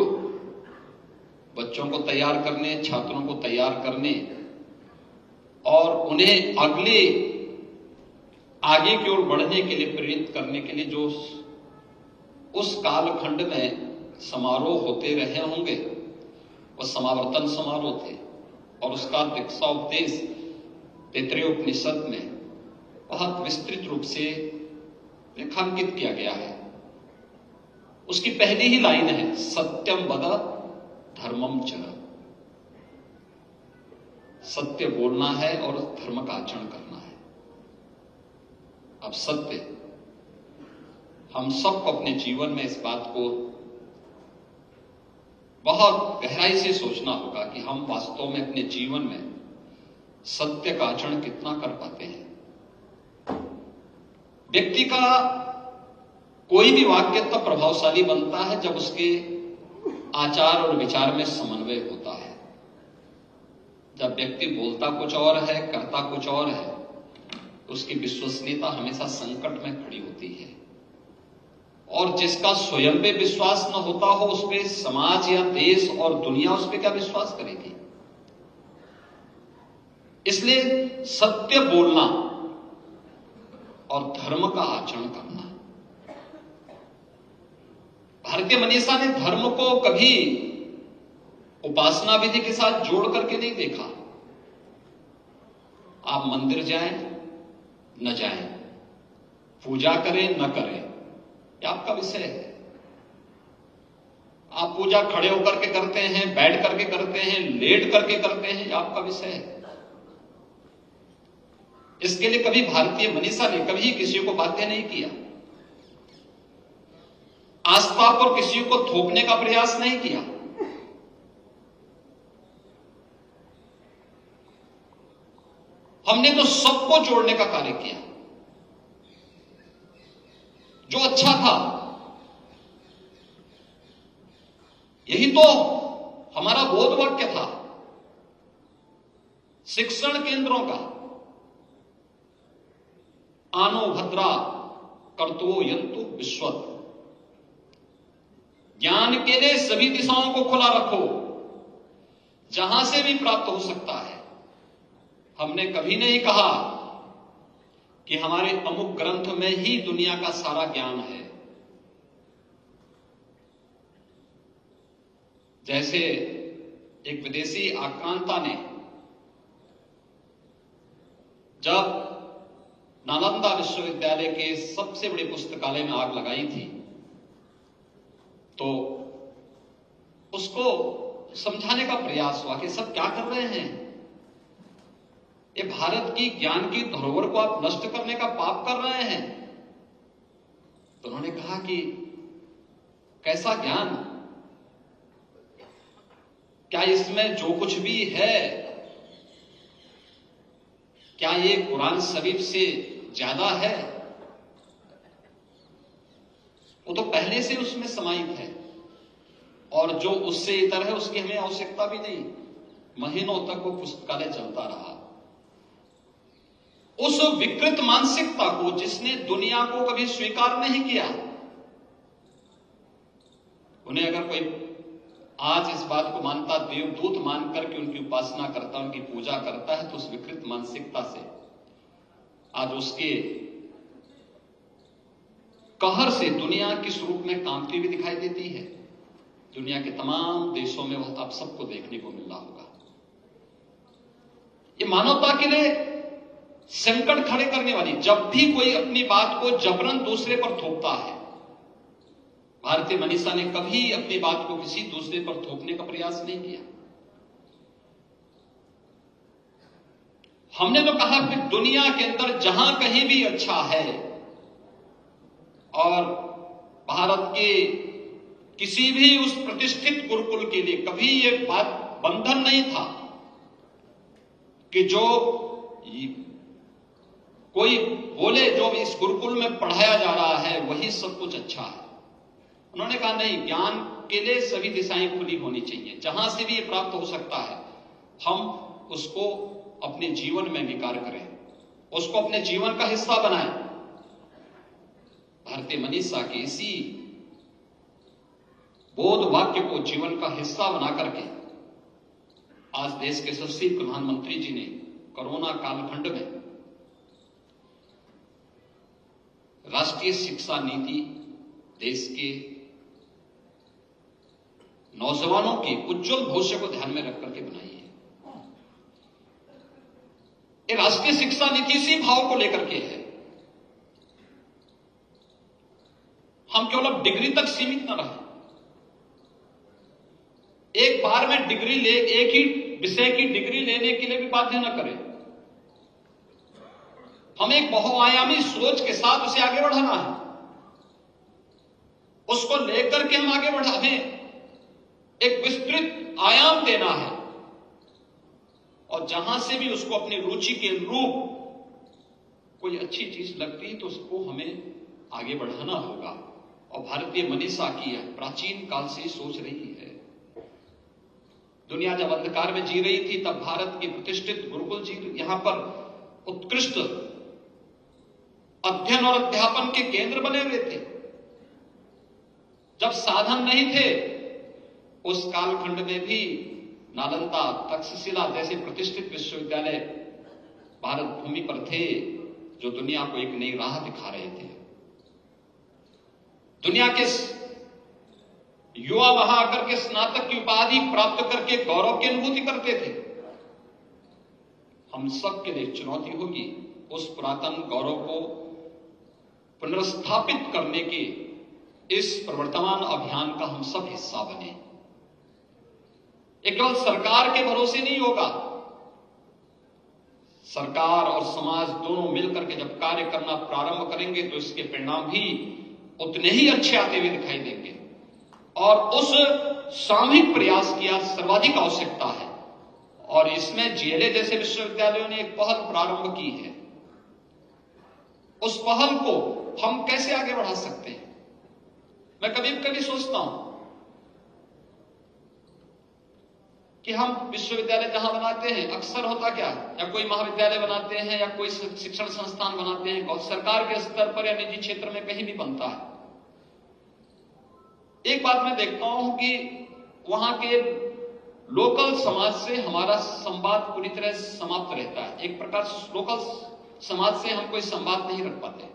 बच्चों को तैयार करने, छात्रों को तैयार करने और उन्हें आगे की ओर बढ़ने के लिए प्रेरित करने के लिए जो उस कालखंड में समारोह होते रहे होंगे, वह समावर्तन समारोह थे। और उसका दीक्षाोपदेश तैत्तिरीय उपनिषद में बहुत विस्तृत रूप से रेखांकित किया गया है। उसकी पहली ही लाइन है, सत्यम वद धर्मम चर। सत्य बोलना है और धर्म का आचरण करना है। अब सत्य, हम सबको अपने जीवन में इस बात को बहुत गहराई से सोचना होगा कि हम वास्तव में अपने जीवन में सत्य का आचरण कितना कर पाते हैं। व्यक्ति का कोई भी वाक्य तब प्रभावशाली बनता है जब उसके आचार और विचार में समन्वय होता है। जब व्यक्ति बोलता कुछ और है, करता कुछ और है, तो उसकी विश्वसनीयता हमेशा संकट में खड़ी होती है। और जिसका स्वयं पे विश्वास न होता हो, उस पे समाज या देश और दुनिया उस पे क्या विश्वास करेगी। इसलिए सत्य बोलना और धर्म का आचरण करना। भारतीय मनीषा ने धर्म को कभी उपासना विधि के साथ जोड़ करके नहीं देखा। आप मंदिर जाएं न जाएं, पूजा करें न करें, यह आपका विषय है। आप पूजा खड़े होकर के करते हैं, बैठ करके करते हैं, लेट करके करते हैं, यह आपका विषय है। इसके लिए कभी भारतीय मनीषा ने कभी किसी को बाध्य नहीं किया, आस्था पर किसी को थोपने का प्रयास नहीं किया। हमने तो सबको जोड़ने का कार्य किया। अच्छा था। यही तो हमारा बोध वाक्य था शिक्षण केंद्रों का। आनो भद्रा कर्तवो यंतु विश्वत। ज्ञान के लिए सभी दिशाओं को खुला रखो, जहां से भी प्राप्त हो सकता है। हमने कभी नहीं कहा कि हमारे अमुक ग्रंथ में ही दुनिया का सारा ज्ञान है। जैसे एक विदेशी आक्रांता ने जब नालंदा विश्वविद्यालय के सबसे बड़े पुस्तकालय में आग लगाई थी, तो उसको समझाने का प्रयास हुआ कि सब क्या कर रहे हैं, ये भारत की ज्ञान की धरोहर को आप नष्ट करने का पाप कर रहे हैं। तो उन्होंने कहा कि कैसा ज्ञान, क्या इसमें जो कुछ भी है, क्या ये कुरान शरीफ से ज्यादा है? वो तो पहले से उसमें समाहित है, और जो उससे इतर है उसकी हमें आवश्यकता भी नहीं। महीनों तक वो पुस्तकालय चलता रहा। उस विकृत मानसिकता को जिसने दुनिया को कभी स्वीकार नहीं किया, उन्हें अगर कोई आज इस बात को मानता, देवदूत मानकर के उनकी उपासना करता, उनकी पूजा करता है, तो उस विकृत मानसिकता से आज उसके कहर से दुनिया किस रूप में कांपती हुई दिखाई देती है। दुनिया के तमाम देशों में वह आप सबको देखने को मिल रहा होगा। ये मानवता के लिए संकट खड़े करने वाली, जब भी कोई अपनी बात को जबरन दूसरे पर थोपता है, भारतीय मनीषा ने कभी अपनी बात को किसी दूसरे पर थोपने का प्रयास नहीं किया। हमने तो कहा कि दुनिया के अंदर जहां कहीं भी अच्छा है, और भारत के किसी भी उस प्रतिष्ठित गुरुकुल के लिए कभी यह बात बंधन नहीं था कि जो कोई बोले जो इस गुरुकुल में पढ़ाया जा रहा है वही सब कुछ अच्छा है। उन्होंने कहा नहीं, ज्ञान के लिए सभी दिशाएं खुली होनी चाहिए, जहां से भी ये प्राप्त हो सकता है हम उसको अपने जीवन में अंगीकार करें, उसको अपने जीवन का हिस्सा बनाएं। भारतीय मनीषा के इसी बोध वाक्य को जीवन का हिस्सा बना करके आज देश के यशस्वी प्रधानमंत्री जी ने कोरोना कालखंड में राष्ट्रीय शिक्षा नीति देश के नौजवानों के उज्जवल भविष्य को ध्यान में रख करके बनाई है। ये राष्ट्रीय शिक्षा नीति इसी भाव को लेकर के है। हम केवल अब डिग्री तक सीमित न रहे, एक बार में डिग्री ले, एक ही विषय की डिग्री लेने के लिए भी बाध्य न करें। हमें एक बहुआयामी सोच के साथ उसे आगे बढ़ाना है, उसको लेकर के हम आगे बढ़ा, हमें एक विस्तृत आयाम देना है, और जहां से भी उसको अपनी रुचि के अनुरूप कोई अच्छी चीज लगती है तो उसको हमें आगे बढ़ाना होगा। और भारतीय मनीषा की प्राचीन काल से सोच रही है। दुनिया जब अंधकार में जी रही थी तब भारत के प्रतिष्ठित गुरुकुल जी यहां पर उत्कृष्ट अध्ययन और अध्यापन के केंद्र बने हुए थे। जब साधन नहीं थे उस कालखंड में भी नालंदा, तक्षशिला जैसे प्रतिष्ठित विश्वविद्यालय भारत भूमि पर थे, जो दुनिया को एक नई राह दिखा रहे थे। दुनिया के युवा वहां आकर के स्नातक की उपाधि प्राप्त करके गौरव की अनुभूति करते थे। हम सब के लिए चुनौती होगी उस पुरातन गौरव को पुनर्स्थापित करने के इस प्रवर्तमान अभियान का हम सब हिस्सा बने। ये केवल सरकार के भरोसे नहीं होगा। सरकार और समाज दोनों मिलकर के जब कार्य करना प्रारंभ करेंगे तो इसके परिणाम भी उतने ही अच्छे आते हुए दिखाई देंगे। और उस सामूहिक प्रयास की आज सर्वाधिक आवश्यकता है, और इसमें जीएलए जैसे विश्वविद्यालयों ने एक पहल प्रारंभ की है। उस पहल को हम कैसे आगे बढ़ा सकते हैं? मैं कभी कभी सोचता हूं कि हम विश्वविद्यालय जहां बनाते हैं, अक्सर होता क्या है, या कोई महाविद्यालय बनाते हैं या कोई शिक्षण संस्थान बनाते हैं, और सरकार के स्तर पर या निजी क्षेत्र में कहीं भी बनता है, एक बात मैं देखता हूं कि वहां के लोकल समाज से हमारा संवाद पूरी तरह समाप्त रहता है। एक प्रकार लोकल समाज से हम कोई संवाद नहीं रख पाते,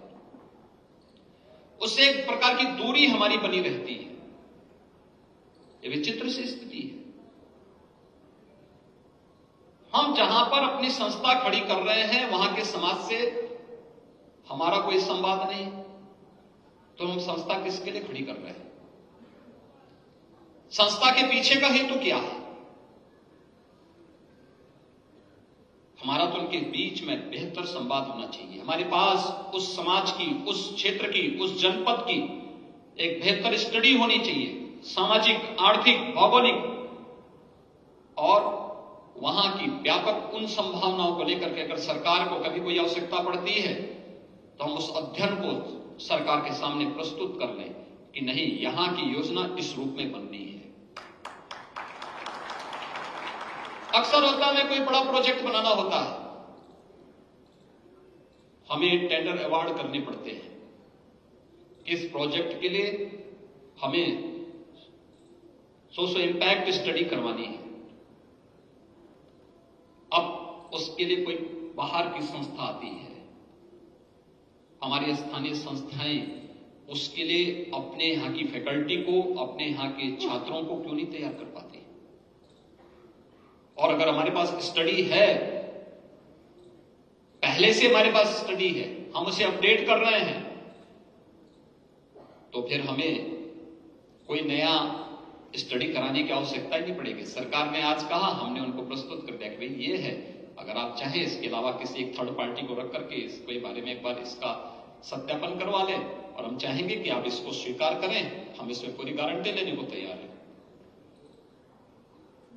उससे एक प्रकार की दूरी हमारी बनी रहती है। ये विचित्र सी स्थिति है। हम जहां पर अपनी संस्था खड़ी कर रहे हैं वहां के समाज से हमारा कोई संवाद नहीं, तो हम संस्था किसके लिए खड़ी कर रहे हैं? संस्था के पीछे का हेतु क्या है? हमारा तो उनके बीच में बेहतर संवाद होना चाहिए। हमारे पास उस समाज की, उस क्षेत्र की, उस जनपद की एक बेहतर स्टडी होनी चाहिए, सामाजिक, आर्थिक, भौगोलिक, और वहां की व्यापक उन संभावनाओं को लेकर के अगर सरकार को कभी कोई आवश्यकता पड़ती है तो हम उस अध्ययन को सरकार के सामने प्रस्तुत कर लें कि नहीं, यहां की योजना इस रूप में बननी है। अक्सर होता है कोई बड़ा प्रोजेक्ट बनाना होता है, हमें टेंडर अवार्ड करने पड़ते हैं। इस प्रोजेक्ट के लिए हमें सोशल इंपैक्ट स्टडी करवानी है। अब उसके लिए कोई बाहर की संस्था आती है, हमारी स्थानीय संस्थाएं उसके लिए अपने यहां की फैकल्टी को, अपने यहां के छात्रों को क्यों नहीं तैयार कर पाती? और अगर हमारे पास स्टडी है, पहले से हमारे पास स्टडी है, हम उसे अपडेट कर रहे हैं, तो फिर हमें कोई नया स्टडी कराने की आवश्यकता ही नहीं पड़ेगी। सरकार ने आज कहा, हमने उनको प्रस्तुत कर दिया कि भाई ये है, अगर आप चाहें इसके अलावा किसी एक थर्ड पार्टी को रख करके इसके बारे में एक बार इसका सत्यापन करवा लें, और हम चाहेंगे कि आप इसको स्वीकार करें, हम इसमें पूरी गारंटी लेने को तैयार हैं।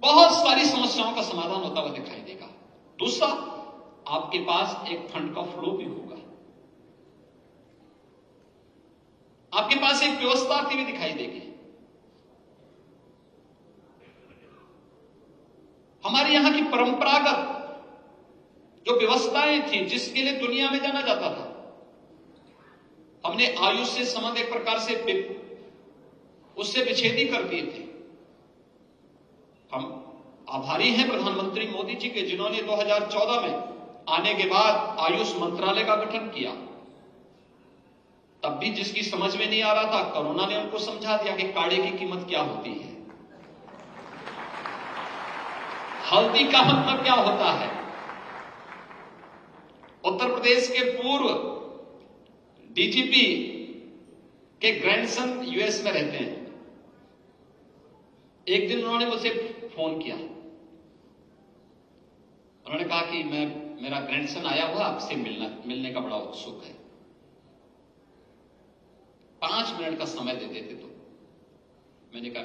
बहुत सारी समस्याओं का समाधान होता हुआ दिखाई देगा। दूसरा, आपके पास एक फंड का फ्लो भी होगा, आपके पास एक व्यवस्था आती हुई दिखाई देगी। हमारे यहां की परंपरागत जो व्यवस्थाएं थी, जिसके लिए दुनिया में जाना जाता था, हमने आयुष से संबंध एक प्रकार से उससे विच्छेदी कर दिए थे। हम आभारी हैं प्रधानमंत्री मोदी जी के, जिन्होंने 2014 में आने के बाद आयुष मंत्रालय का गठन किया। तब भी जिसकी समझ में नहीं आ रहा था, कोरोना ने उनको समझा दिया कि काढ़े की कीमत क्या होती है, हल्दी का मतलब क्या होता है। उत्तर प्रदेश के पूर्व डीजीपी के ग्रैंडसन यूएस में रहते हैं। एक दिन उन्होंने मुझसे फोन किया, उन्होंने कहा कि मेरा ग्रैंडसन आया हुआ, आपसे मिलने का बड़ा उत्सुक है, 5 मिनट का समय दे देते तो। मैंने कहा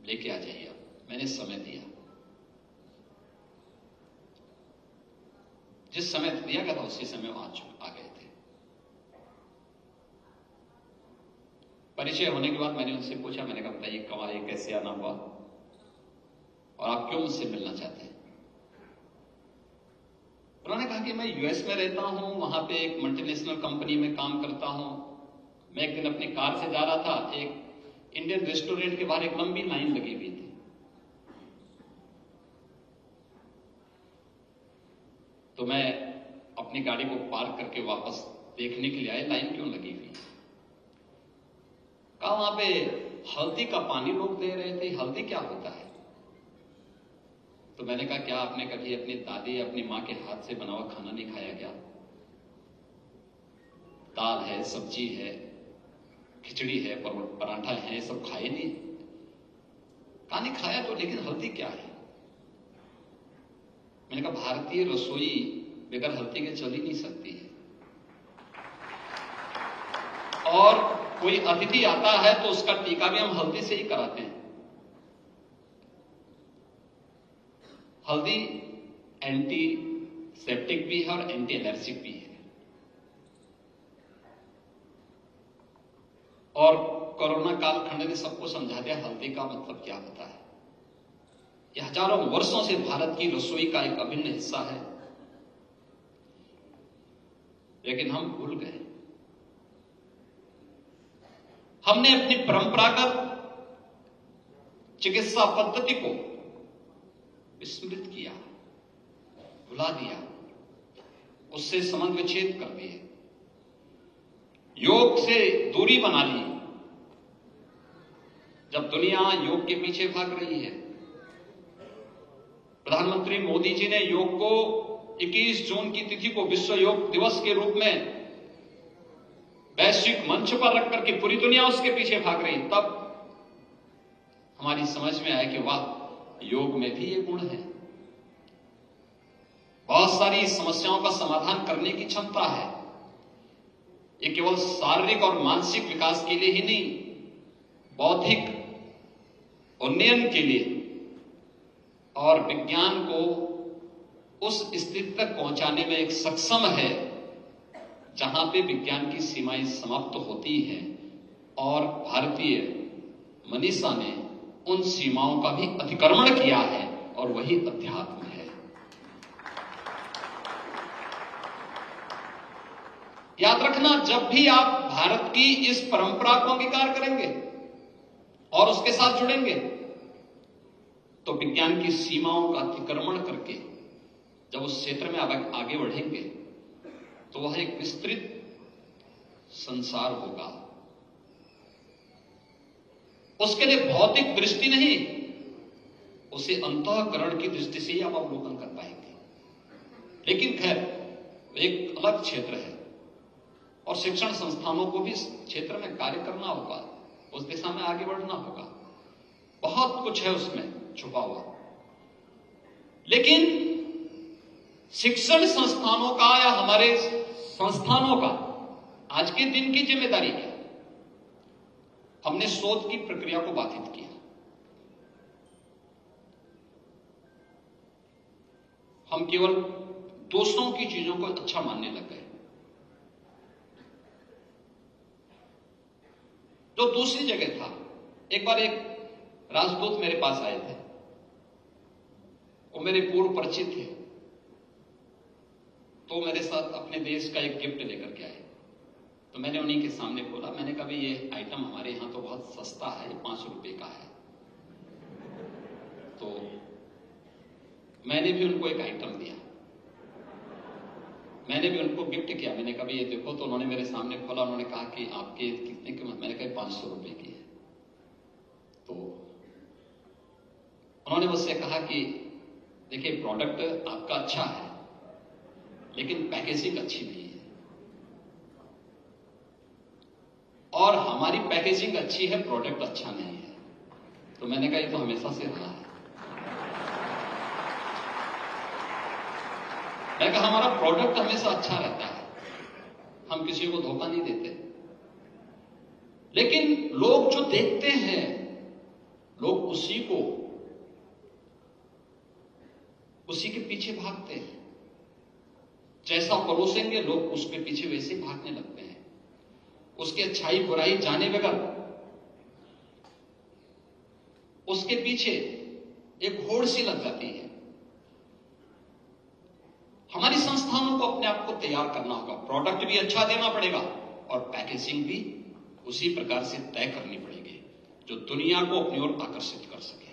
लेके आ जाइए आप। मैंने समय दिया, जिस समय दिया गया था उसी समय आ गए थे। परिचय होने के बाद मैंने उनसे पूछा, मैंने कहा बताइए कब आए, कैसे आना हुआ, और आप क्यों मुझसे मिलना चाहते हैं? उन्होंने कहा कि मैं यूएस में रहता हूं, वहां पे एक मल्टीनेशनल कंपनी में काम करता हूं। मैं एक दिन अपनी कार से जा रहा था, एक इंडियन रेस्टोरेंट के बाहर एक लंबी लाइन लगी हुई थी, तो मैं अपनी गाड़ी को पार्क करके वापस देखने के लिए आया, लाइन क्यों लगी हुई। कहा वहां पे हल्दी का पानी लोग दे रहे थे, हल्दी क्या होता है? तो मैंने कहा क्या आपने कभी अपनी दादी या अपनी मां के हाथ से बना हुआ खाना नहीं खाया क्या? दाल है, सब्जी है, खिचड़ी है, पराठा है, सब खाए नहीं? कहा नहीं खाया तो, लेकिन हल्दी क्या है? मैंने कहा भारतीय रसोई बगैर हल्दी के चल ही नहीं सकती है, और कोई अतिथि आता है तो उसका टीका भी हम हल्दी से ही कराते हैं। हल्दी एंटी सेप्टिक भी है और एंटी एलर्जिक भी है। और कोरोना कालखंड ने सबको समझा दिया हल्दी का मतलब क्या होता है। यह हजारों वर्षों से भारत की रसोई का एक अभिन्न हिस्सा है, लेकिन हम भूल गए। हमने अपनी परंपरागत चिकित्सा पद्धति को विस्मृत किया, भुला दिया, उससे संबंध विच्छेद कर दिए, योग से दूरी बना ली। जब दुनिया योग के पीछे भाग रही है, प्रधानमंत्री मोदी जी ने योग को 21 जून की तिथि को विश्व योग दिवस के रूप में वैश्विक मंच पर रख करके पूरी दुनिया उसके पीछे भाग रही, तब हमारी समझ में आया कि वाह, योग में भी ये गुण है। बहुत सारी समस्याओं का समाधान करने की क्षमता है। ये केवल शारीरिक और मानसिक विकास के लिए ही नहीं, बौद्धिक उन्नयन के लिए और विज्ञान को उस स्थिति तक पहुंचाने में एक सक्षम है जहां पे विज्ञान की सीमाएं समाप्त होती हैं, और भारतीय मनीषा ने उन सीमाओं का भी अतिक्रमण किया है, और वही अध्यात्म है। याद रखना, जब भी आप भारत की इस परंपरा को अंगीकार करेंगे और उसके साथ जुड़ेंगे, तो विज्ञान की सीमाओं का अतिक्रमण करके जब उस क्षेत्र में आगे बढ़ेंगे तो वह एक विस्तृत संसार होगा। उसके लिए भौतिक दृष्टि नहीं, उसे अंतःकरण की दृष्टि से ही आप अवलोकन कर पाएंगे। लेकिन खैर, एक अलग क्षेत्र है और शिक्षण संस्थानों को भी इस क्षेत्र में कार्य करना होगा, उस दिशा में आगे बढ़ना होगा। बहुत कुछ है उसमें छुपा हुआ। लेकिन शिक्षण संस्थानों का या हमारे संस्थानों का आज के दिन की जिम्मेदारी क्या? हमने शोध की प्रक्रिया को बाधित किया। हम केवल दूसरों की चीजों को अच्छा मानने लग गए। जो दूसरी जगह था, एक बार एक राजदूत मेरे पास आए थे, वो मेरे पूर्व परिचित थे, तो मेरे साथ अपने देश का एक गिफ्ट लेकर के आए। तो मैंने उन्हीं के सामने बोला, मैंने कहा ये आइटम हमारे यहां तो बहुत सस्ता है, 5 रुपए का है। तो मैंने भी उनको एक आइटम दिया, मैंने भी उनको गिफ्ट किया। मैंने कहा ये देखो, तो उन्होंने मेरे सामने खोला, उन्होंने कहा कि आपके कितने कीमत? मैंने कहा 500 रुपए की है। तो उन्होंने मुझसे कहा कि देखिए, प्रोडक्ट आपका अच्छा है लेकिन पैकेजिंग अच्छी नहीं है, और हमारी पैकेजिंग अच्छी है, प्रोडक्ट अच्छा नहीं है। तो मैंने कहा ये तो हमेशा से रहा है। मैंने कहा हमारा प्रोडक्ट हमेशा अच्छा रहता है, हम किसी को धोखा नहीं देते। लेकिन लोग जो देखते हैं, लोग उसी के पीछे भागते हैं। जैसा परोसेंगे लोग उसके पीछे वैसे भागने लगते हैं। उसकी अच्छाई बुराई जाने बगैर उसके पीछे एक होड़ सी लग जाती है। हमारी संस्थानों को अपने आप को तैयार करना होगा, प्रोडक्ट भी अच्छा देना पड़ेगा और पैकेजिंग भी उसी प्रकार से तय करनी पड़ेगी जो दुनिया को अपनी ओर आकर्षित कर सके।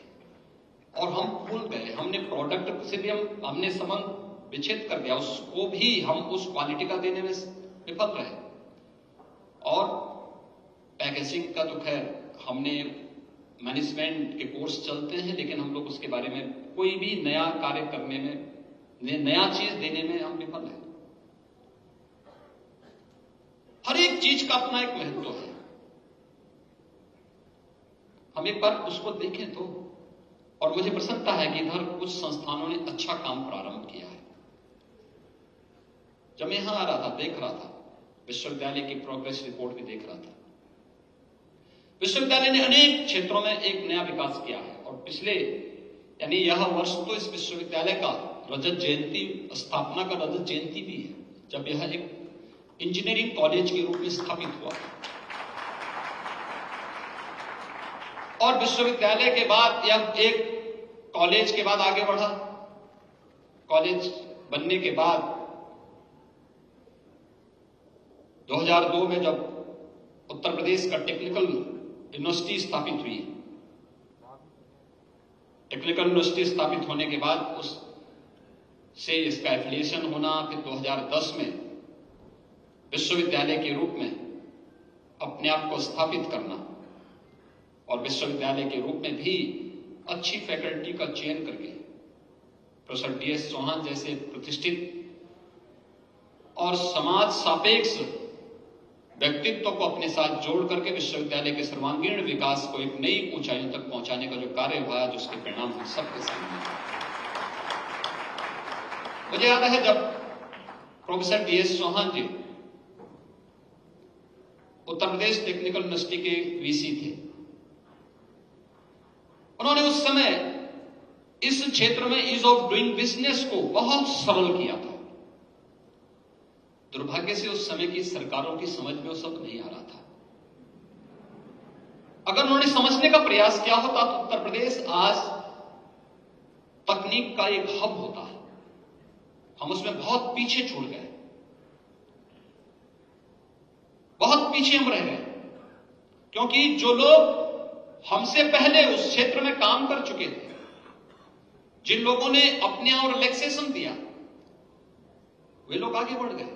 और हम भूल गए, हमने प्रोडक्ट से भी हमने संबंध विच्छेद कर दिया, उसको भी हम उस क्वालिटी का देने में विफल रहे। और पैकेजिंग का तो खैर हमने मैनेजमेंट के कोर्स चलते हैं, लेकिन हम लोग उसके बारे में कोई भी नया कार्य करने में, नया चीज देने में हम विफल हैं। हर एक चीज का अपना एक महत्व है। हम एक बार उसको देखें तो, और मुझे प्रसन्नता है कि इधर कुछ संस्थानों ने अच्छा काम प्रारंभ किया है। जब मैं यहां आ रहा था, देख रहा था, विश्वविद्यालय की प्रोग्रेस रिपोर्ट भी देख रहा था। विश्वविद्यालय ने अनेक क्षेत्रों में एक नया विकास किया है, और पिछले यानी यह वर्ष तो इस विश्वविद्यालय का रजत जयंती, स्थापना का रजत जयंती भी है, जब यह एक इंजीनियरिंग कॉलेज के रूप में स्थापित हुआ। और विश्वविद्यालय के बाद यह एक कॉलेज के बाद आगे बढ़ा। कॉलेज बनने के बाद 2002 में जब उत्तर प्रदेश का टेक्निकल यूनिवर्सिटी स्थापित हुई, टेक्निकल यूनिवर्सिटी स्थापित होने के बाद उससे इसका एफिलिएशन होना, फिर 2010 में विश्वविद्यालय के रूप में अपने आप को स्थापित करना और विश्वविद्यालय के रूप में भी अच्छी फैकल्टी का चयन करके प्रोफेसर DS चौहान जैसे प्रतिष्ठित और समाज सापेक्ष व्यक्तित्व को अपने साथ जोड़ करके विश्वविद्यालय के सर्वांगीण विकास को एक नई ऊंचाइयों तक पहुंचाने का जो कार्य हुआ है, जिसके परिणाम हम सबके सामने। मुझे याद है जब प्रोफेसर DS चौहान जी उत्तर प्रदेश टेक्निकल यूनिवर्सिटी के VC थे, उन्होंने उस समय इस क्षेत्र में ईज ऑफ डूइंग बिजनेस को बहुत सरल किया था। दुर्भाग्य से उस समय की सरकारों की समझ में वो सब नहीं आ रहा था। अगर उन्होंने समझने का प्रयास किया होता तो उत्तर प्रदेश आज तकनीक का एक हब होता है। हम उसमें बहुत पीछे छूट गए, बहुत पीछे हम रह गए, क्योंकि जो लोग हमसे पहले उस क्षेत्र में काम कर चुके थे, जिन लोगों ने अपने और रिलैक्सेशन दिया, वे लोग आगे बढ़ गए,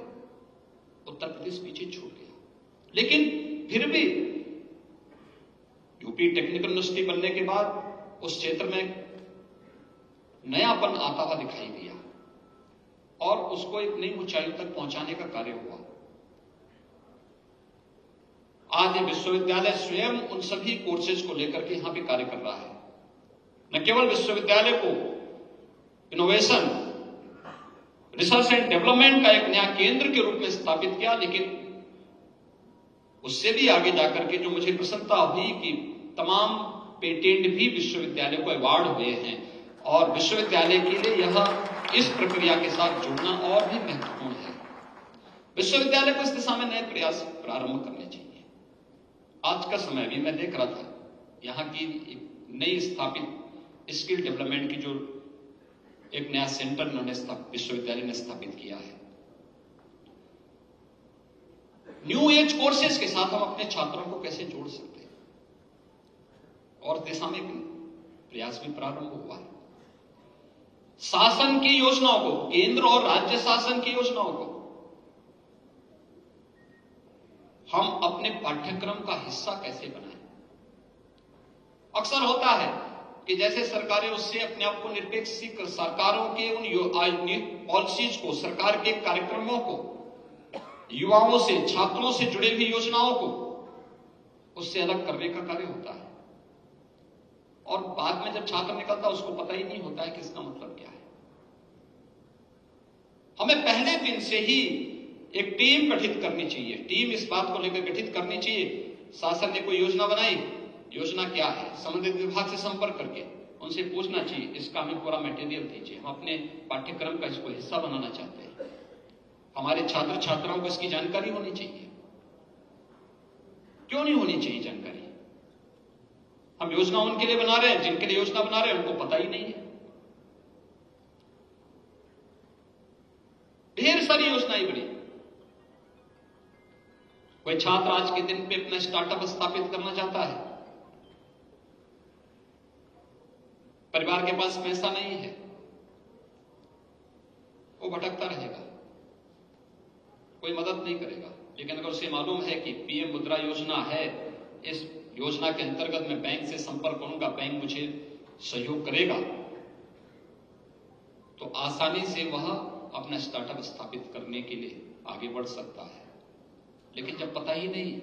उत्तर प्रदेश पीछे छूट गया। लेकिन फिर भी यूपी टेक्निकल यूनिवर्सिटी बनने के बाद उस क्षेत्र में नयापन आता हुआ दिखाई दिया और उसको एक नई ऊंचाई तक पहुंचाने का कार्य हुआ। आज ये विश्वविद्यालय स्वयं उन सभी कोर्सेज को लेकर के यहां भी कार्य कर रहा है। न केवल विश्वविद्यालय को इनोवेशन, रिसर्च एंड डेवलपमेंट का एक नया केंद्र के रूप में स्थापित किया, लेकिन उससे भी आगे जाकर के जो मुझे प्रसन्नता हुई कि तमाम पेटेंट भी विश्वविद्यालय को अवार्ड हुए हैं और विश्वविद्यालय के लिए यह इस प्रक्रिया के साथ जुड़ना और भी महत्वपूर्ण है। विश्वविद्यालय को इस दिशा में नए प्रयास प्रारंभ करने चाहिए। आज का समय भी मैं देख रहा था, यहां की एक नई स्थापित स्किल डेवलपमेंट की जो एक नया सेंटर उन्होंने विश्वविद्यालय ने स्थापित किया है। न्यू एज कोर्सेज के साथ हम अपने छात्रों को कैसे जोड़ सकते हैं, और दिशा में प्रयास भी प्रारंभ हुआ है। शासन की योजनाओं को, केंद्र और राज्य शासन की योजनाओं को हम अपने पाठ्यक्रम का हिस्सा कैसे बनाएं। अक्सर होता है कि जैसे सरकारें उससे अपने आप को निरपेक्ष सीख, सरकारों के उन पॉलिसीज को, सरकार के कार्यक्रमों को, युवाओं से, छात्रों से जुड़े हुई योजनाओं को उससे अलग करने का कार्य होता है, और बाद में जब छात्र निकलता है उसको पता ही नहीं होता है कि इसका मतलब क्या है। हमें पहले दिन से ही एक टीम गठित करनी चाहिए, टीम इस बात को लेकर गठित करनी चाहिए। शासन ने कोई योजना बनाई, योजना क्या है, संबंधित विभाग से संपर्क करके उनसे पूछना चाहिए, इसका हमें पूरा मटेरियल दीजिए, हम अपने पाठ्यक्रम का इसको हिस्सा बनाना चाहते हैं। हमारे छात्र छात्राओं को इसकी जानकारी होनी चाहिए। क्यों नहीं होनी चाहिए जानकारी? हम योजना उनके लिए बना रहे हैं, जिनके लिए योजना बना रहे हैं उनको पता ही नहीं है। ढेर सारी योजनाएं बनी। कोई छात्र आज के दिन पे अपना स्टार्टअप स्थापित करना चाहता है, परिवार के पास पैसा नहीं है, वो भटकता रहेगा, कोई मदद नहीं करेगा। लेकिन अगर उसे मालूम है कि PM मुद्रा योजना है, इस योजना के अंतर्गत मैं बैंक से संपर्क करूंगा, बैंक मुझे सहयोग करेगा, तो आसानी से वह अपना स्टार्टअप स्थापित करने के लिए आगे बढ़ सकता है। लेकिन जब पता ही नहीं,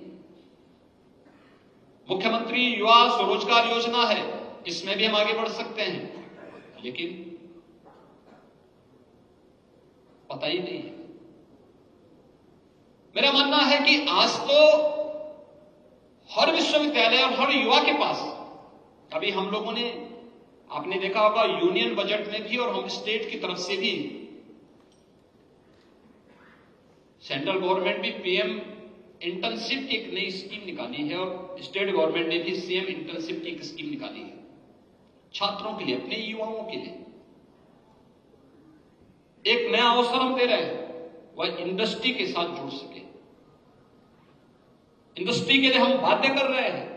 मुख्यमंत्री युवा स्वरोजगार योजना है, इसमें भी हम आगे बढ़ सकते हैं, लेकिन पता ही नहीं है। मेरा मानना है कि आज तो हर विश्वविद्यालय और हर युवा के पास, अभी हम लोगों ने, आपने देखा होगा यूनियन बजट में भी और हम स्टेट की तरफ से भी, सेंट्रल गवर्नमेंट भी PM इंटर्नशिप की एक नई स्कीम निकाली है और स्टेट गवर्नमेंट ने भी सेम इंटर्नशिप की एक स्कीम निकाली है छात्रों के लिए, अपने युवाओं के लिए। एक नया अवसर हम दे रहे हैं, वह इंडस्ट्री के साथ जुड़ सके। इंडस्ट्री के लिए हम बाध्य कर रहे हैं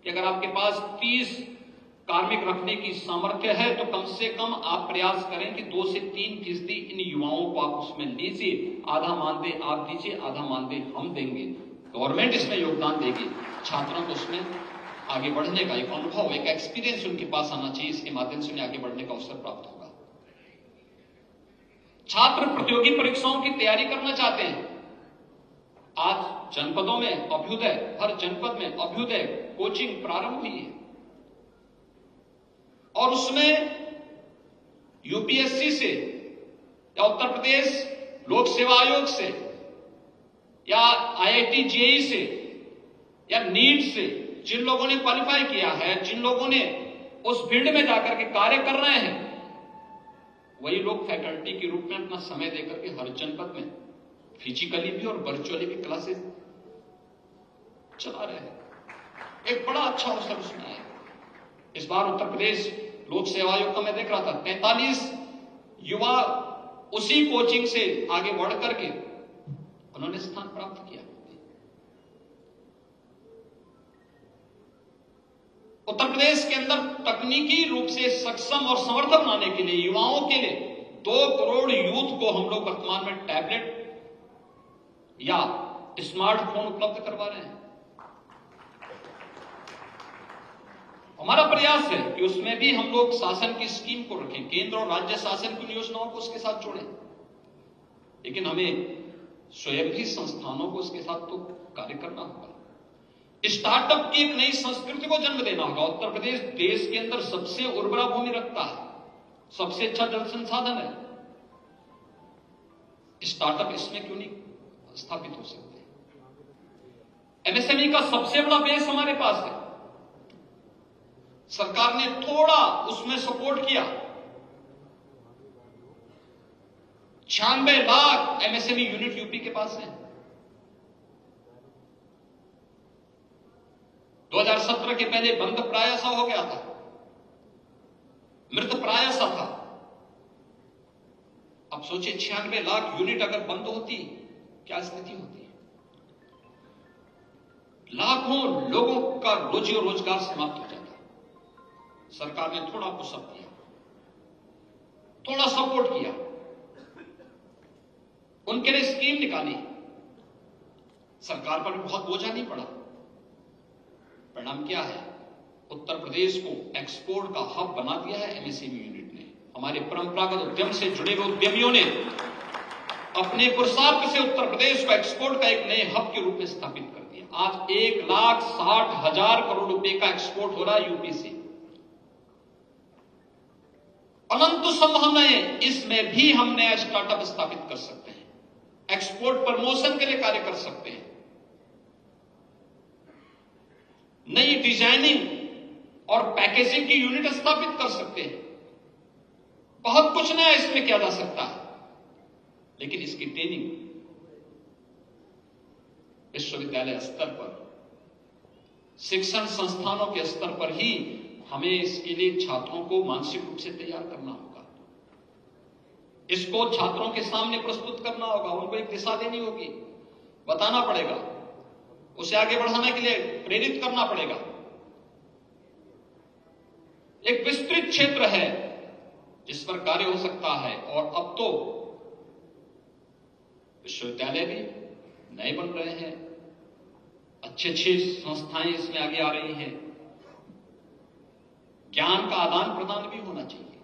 कि अगर आपके पास 30 कार्मिक रखने की सामर्थ्य है तो कम से कम आप प्रयास करें कि 2 से 3% इन युवाओं को आप उसमें लीजिए। आधा मानदेय आप दीजिए, आधा मानदेय हम देंगे, गवर्नमेंट इसमें योगदान देगी। छात्रों को उसमें आगे बढ़ने का एक अनुभव, एक एक्सपीरियंस उनके पास आना चाहिए। इसके माध्यम से उन्हें आगे बढ़ने का अवसर प्राप्त होगा। छात्र प्रतियोगी परीक्षाओं की तैयारी करना चाहते हैं। आज जनपदों में अभ्युदय, हर जनपद में अभ्युदय कोचिंग प्रारंभ हुई है और उसमें यूपीएससी से या उत्तर प्रदेश लोक सेवा आयोग से या आईआईटी जेईई से या नीट से जिन लोगों ने क्वालिफाई किया है, जिन लोगों ने उस फील्ड में जाकर के कार्य कर रहे हैं, वही लोग फैकल्टी के रूप में अपना समय देकर के हर जनपद में फिजिकली भी और वर्चुअली भी क्लासेस चला रहे हैं। एक बड़ा अच्छा अवसर उसमें है। इस बार उत्तर प्रदेश लोक सेवा आयोग का मैं देख रहा था, 43 युवा उसी कोचिंग से आगे बढ़ करके उन्होंने स्थान प्राप्त किया। उत्तर प्रदेश के अंदर तकनीकी रूप से सक्षम और समर्थ बनाने के लिए, युवाओं के लिए 2 करोड़ यूथ को हम लोग वर्तमान में टैबलेट या स्मार्टफोन उपलब्ध करवा रहे हैं। हमारा प्रयास है कि उसमें भी हम लोग शासन की स्कीम को रखें, केंद्र और राज्य शासन की योजनाओं को उसके साथ जोड़ें, लेकिन हमें स्वयं भी संस्थानों को उसके साथ तो कार्य करना होगा। स्टार्टअप की एक नई संस्कृति को जन्म देना होगा। उत्तर प्रदेश देश के अंदर सबसे उर्वरा भूमि रखता है, सबसे अच्छा जल संसाधन है। स्टार्टअप इसमें क्यों नहीं स्थापित हो सकते? एमएसएमई का सबसे बड़ा बेस हमारे पास है। सरकार ने थोड़ा उसमें सपोर्ट किया। 96 लाख एमएसएमई यूनिट यूपी के पास है। 2017 के पहले बंद प्राय सा हो गया था, मृत प्राय सा था। अब सोचिए 96 लाख यूनिट अगर बंद होती, क्या स्थिति होती? लाखों लोगों का रोजी और रोजगार समाप्त हो जाता। सरकार ने थोड़ा पुशअप किया, थोड़ा सपोर्ट किया, उनके लिए स्कीम निकाली। सरकार पर बहुत बोझा नहीं पड़ा। परिणाम क्या है? उत्तर प्रदेश को एक्सपोर्ट का हब बना दिया है एमएसएमई यूनिट ने। हमारे परंपरागत उद्यम से जुड़े हुए उद्यमियों ने अपने पुरुषार्थ से उत्तर प्रदेश को एक्सपोर्ट का एक नए हब के रूप में स्थापित कर दिया। आज 1,60,000 करोड़ रुपए का एक्सपोर्ट हो रहा है यूपी से। अनंत संभावनाएं, इसमें भी हम नया स्टार्टअप स्थापित कर सकते हैं, एक्सपोर्ट प्रमोशन के लिए कार्य कर सकते हैं, नई डिजाइनिंग और पैकेजिंग की यूनिट स्थापित कर सकते हैं। बहुत कुछ नया इसमें किया जा सकता है, लेकिन इसकी ट्रेनिंग विश्वविद्यालय स्तर पर, शिक्षण संस्थानों के स्तर पर ही हमें इसके लिए छात्रों को मानसिक रूप से तैयार करना होगा। इसको छात्रों के सामने प्रस्तुत करना होगा, उनको एक दिशा देनी होगी, बताना पड़ेगा, उसे आगे बढ़ाने के लिए प्रेरित करना पड़ेगा। एक विस्तृत क्षेत्र है जिस पर कार्य हो सकता है, और अब तो विश्वविद्यालय भी नए बन रहे हैं, अच्छी संस्थाएं इसमें आगे आ रही हैं। ज्ञान का आदान प्रदान भी होना चाहिए।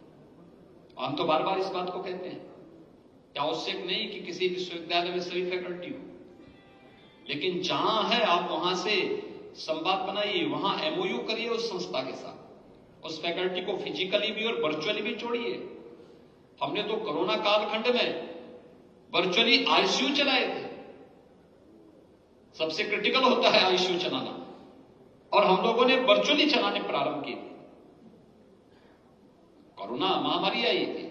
हम तो बार बार इस बात को कहते हैं कि आवश्यक नहीं कि किसी विश्वविद्यालय में सभी फैकल्टी हो, लेकिन जहां है आप वहां से संवाद बनाइए, वहां एमओयू करिए उस संस्था के साथ, उस फैकल्टी को फिजिकली भी और वर्चुअली भी जोड़िए। हमने तो कोरोना कालखंड में वर्चुअली आईसीयू चलाए थे। सबसे क्रिटिकल होता है आईसीयू चलाना, और हम लोगों ने वर्चुअली चलाने प्रारंभ किए थे। कोरोना महामारी आई थी,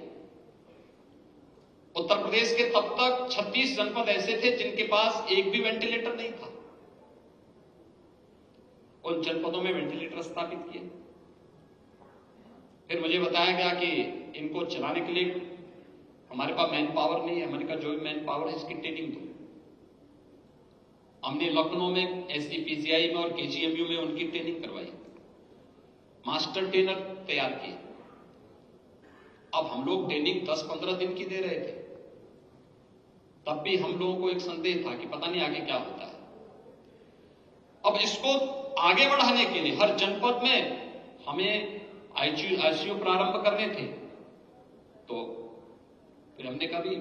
उत्तर प्रदेश के तब तक 36 जनपद ऐसे थे जिनके पास एक भी वेंटिलेटर नहीं था। उन जनपदों में वेंटिलेटर स्थापित किए। फिर मुझे बताया गया कि इनको चलाने के लिए हमारे पास मैन पावर नहीं है। मैंने कहा जो भी मैन पावर है इसकी ट्रेनिंग दो। हमने लखनऊ में SDPGI में और KGMU में उनकी ट्रेनिंग करवाई, मास्टर ट्रेनर तैयार किए। अब हम लोग ट्रेनिंग 10-15 दिन की दे रहे थे, तब भी हम लोगों को एक संदेह था कि पता नहीं आगे क्या होता है। अब इसको आगे बढ़ाने के लिए हर जनपद में हमें ICU प्रारंभ करने थे, तो फिर हमने कहा भी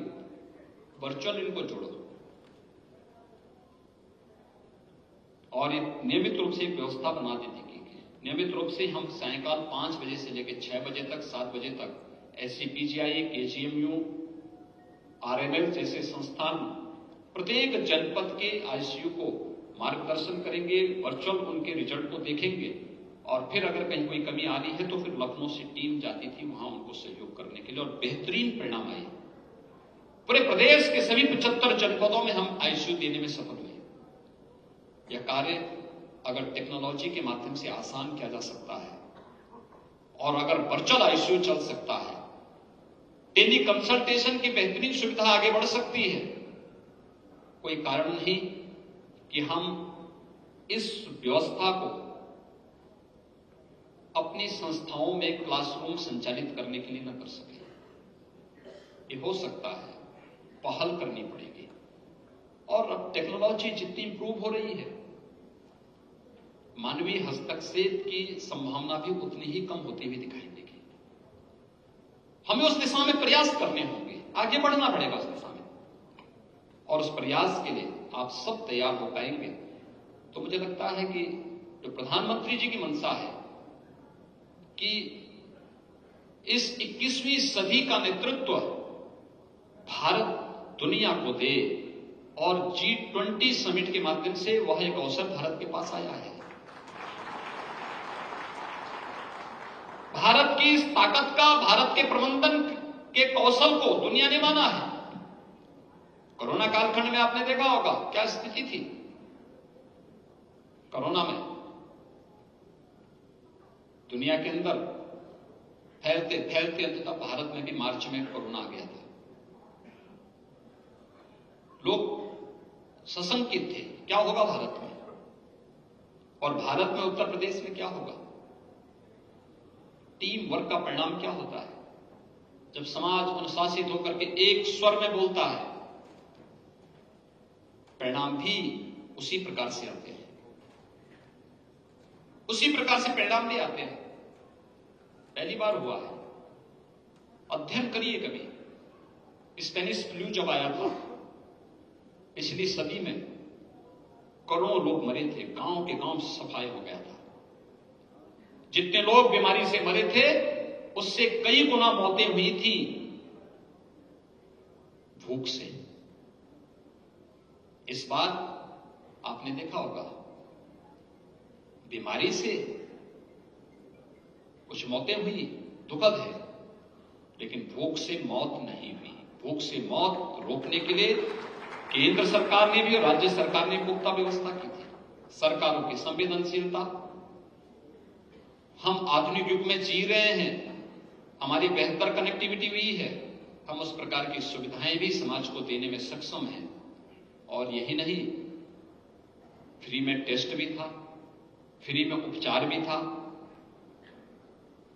वर्चुअल इनको जोड़ो और एक नियमित रूप से एक व्यवस्था बना दी थी कि नियमित रूप से हम सायंकाल 5 बजे से लेकर 6 बजे तक 7 बजे तक SDPGI, KGMU, RML जैसे संस्थान प्रत्येक जनपद के ICU को मार्गदर्शन करेंगे, वर्चुअल उनके रिजल्ट को देखेंगे और फिर अगर कहीं कोई कमी आ रही है तो फिर लखनऊ से टीम जाती थी वहां उनको सहयोग करने के लिए और बेहतरीन परिणाम आए। पूरे प्रदेश के सभी 75 जनपदों में हम ICU देने में सफल हुए। यह कार्य अगर टेक्नोलॉजी के माध्यम से आसान किया जा सकता है और अगर वर्चुअल ICU चल सकता है, टेली कंसल्टेशन की बेहतरीन सुविधा आगे बढ़ सकती है, कोई कारण नहीं कि हम इस व्यवस्था को अपनी संस्थाओं में क्लासरूम संचालित करने के लिए न कर सके। ये हो सकता है, पहल करनी पड़ेगी। और अब टेक्नोलॉजी जितनी इंप्रूव हो रही है, मानवीय हस्तक्षेप की संभावना भी उतनी ही कम होती हुई दिखाई देगी। हमें उस दिशा में प्रयास करने होंगे, आगे बढ़ना पड़ेगा उस दिशा में, और उस प्रयास के लिए आप सब तैयार हो पाएंगे तो मुझे लगता है कि जो प्रधानमंत्री जी की मंशा है कि इस 21वीं सदी का नेतृत्व भारत दुनिया को दे और G20 समिट के माध्यम से वह एक अवसर भारत के पास आया है। भारत की इस ताकत का, भारत के प्रबंधन के कौशल को दुनिया ने माना है। कोरोना कालखंड में आपने देखा होगा क्या स्थिति थी। कोरोना में दुनिया के अंदर फैलते फैलते अंततः भारत में भी मार्च में कोरोना आ गया था। लोग सशंकित थे क्या होगा भारत में, और भारत में उत्तर प्रदेश में क्या होगा। टीम वर्क का परिणाम क्या होता है जब समाज अनुशासित होकर के एक स्वर में बोलता है, परिणाम भी उसी प्रकार से आते हैं, उसी प्रकार से परिणाम भी आते हैं। पहली बार हुआ है, अध्ययन करिए कभी स्पेनिश फ्लू जब आया था पिछली सदी में, करोड़ों लोग मरे थे, गांव के गांव सफाई हो गया था। जितने लोग बीमारी से मरे थे उससे कई गुना मौतें हुई थी भूख से। इस बार आपने देखा होगा बीमारी से कुछ मौतें हुई, दुखद है, लेकिन भूख से मौत नहीं हुई। भूख से मौत रोकने के लिए केंद्र सरकार ने भी और राज्य सरकार ने पुख्ता व्यवस्था की थी। सरकारों की संवेदनशीलता, हम आधुनिक युग में जी रहे हैं, हमारी बेहतर कनेक्टिविटी हुई है, हम उस प्रकार की सुविधाएं भी समाज को देने में सक्षम हैं। और यही नहीं, फ्री में टेस्ट भी था, फ्री में उपचार भी था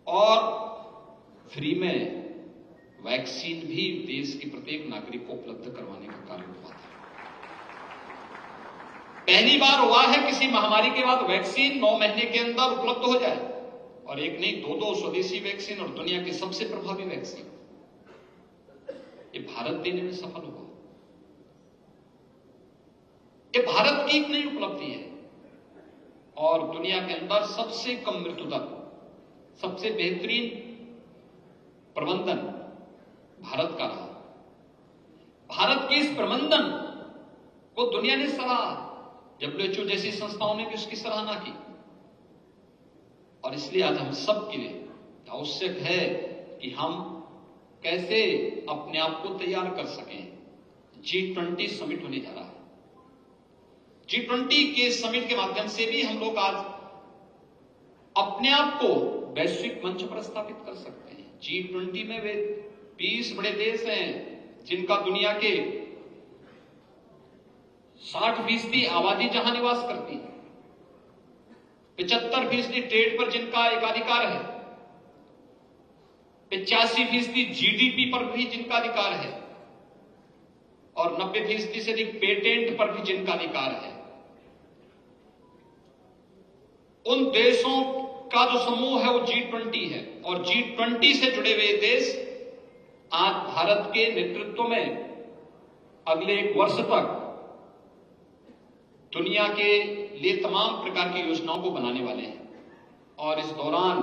और फ्री में वैक्सीन भी देश के प्रत्येक नागरिक को उपलब्ध करवाने का कार्य हुआ था। पहली बार हुआ है किसी महामारी के बाद वैक्सीन 9 महीने के अंदर उपलब्ध हो जाए, और एक नहीं 2 स्वदेशी वैक्सीन और दुनिया की सबसे प्रभावी वैक्सीन, ये भारत देने में सफल हुआ। ये भारत की एक नई उपलब्धि है और दुनिया के अंदर सबसे कम मृत्यु दर, सबसे बेहतरीन प्रबंधन भारत का रहा। भारत के इस प्रबंधन को दुनिया ने सराहा, WHO जैसी संस्थाओं ने भी उसकी सराहना की। और इसलिए आज हम सब के लिए आवश्यक है कि हम कैसे अपने आप को तैयार कर सकें। G20 समिट होने जा रहा है। G20 के समिट के माध्यम से भी हम लोग आज अपने आप को वैश्विक मंच पर स्थापित कर सकते हैं। G20 में वे 20 बड़े देश हैं जिनका दुनिया के 60% आबादी जहां निवास करती है, 75% ट्रेड पर जिनका एकाधिकार है, 85% GDP पर भी जिनका अधिकार है और 90% से अधिक पेटेंट पर भी जिनका अधिकार है। उन देशों का जो समूह है वो G20 है और G20 से जुड़े हुए देश आज भारत के नेतृत्व में अगले 1 वर्ष तक दुनिया के लिए तमाम प्रकार की योजनाओं को बनाने वाले हैं और इस दौरान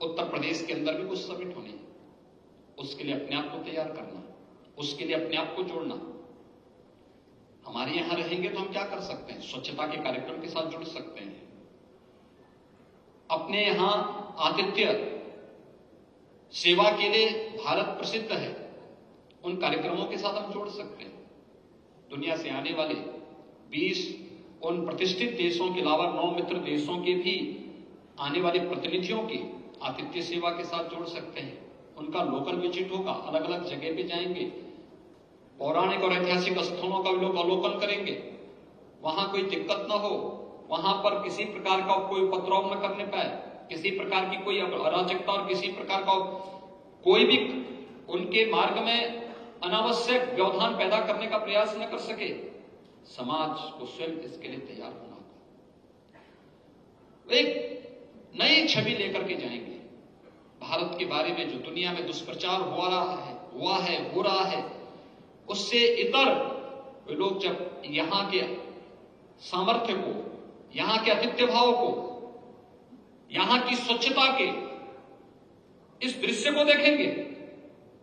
उत्तर प्रदेश के अंदर भी कुछ समिट होने हैं। उसके लिए अपने आप को तैयार करना, उसके लिए अपने आप को जोड़ना। हमारे यहां रहेंगे तो हम क्या कर सकते हैं? स्वच्छता के कार्यक्रम के साथ जुड़ सकते हैं। अपने यहां आतिथ्य सेवा के लिए भारत प्रसिद्ध है, उन कार्यक्रमों के साथ हम जोड़ सकते हैं। दुनिया से आने वाले 20 उन प्रतिष्ठित देशों के अलावा 9 मित्र देशों के भी आने वाले प्रतिनिधियों की आतिथ्य सेवा के साथ जोड़ सकते हैं। उनका लोकल विजिट होगा, अलग अलग जगह पे जाएंगे, पौराणिक और ऐतिहासिक स्थलों का भी लोग अवलोकन करेंगे। वहां कोई दिक्कत ना हो, वहां पर किसी प्रकार का कोई उपद्रव न करने पाए, किसी प्रकार की कोई अराजकता और किसी प्रकार का कोई भी उनके मार्ग में अनावश्यक व्यवधान पैदा करने का प्रयास न कर सके। समाज को स्वयं इसके लिए तैयार होना होगा। वे एक नई छवि लेकर के जाएंगे। भारत के बारे में जो दुनिया में दुष्प्रचार हो रहा है, उससे इतर वे लोग जब यहां के सामर्थ्य को, यहां के आतिथ्य भाव को, यहां की स्वच्छता के इस दृश्य को देखेंगे,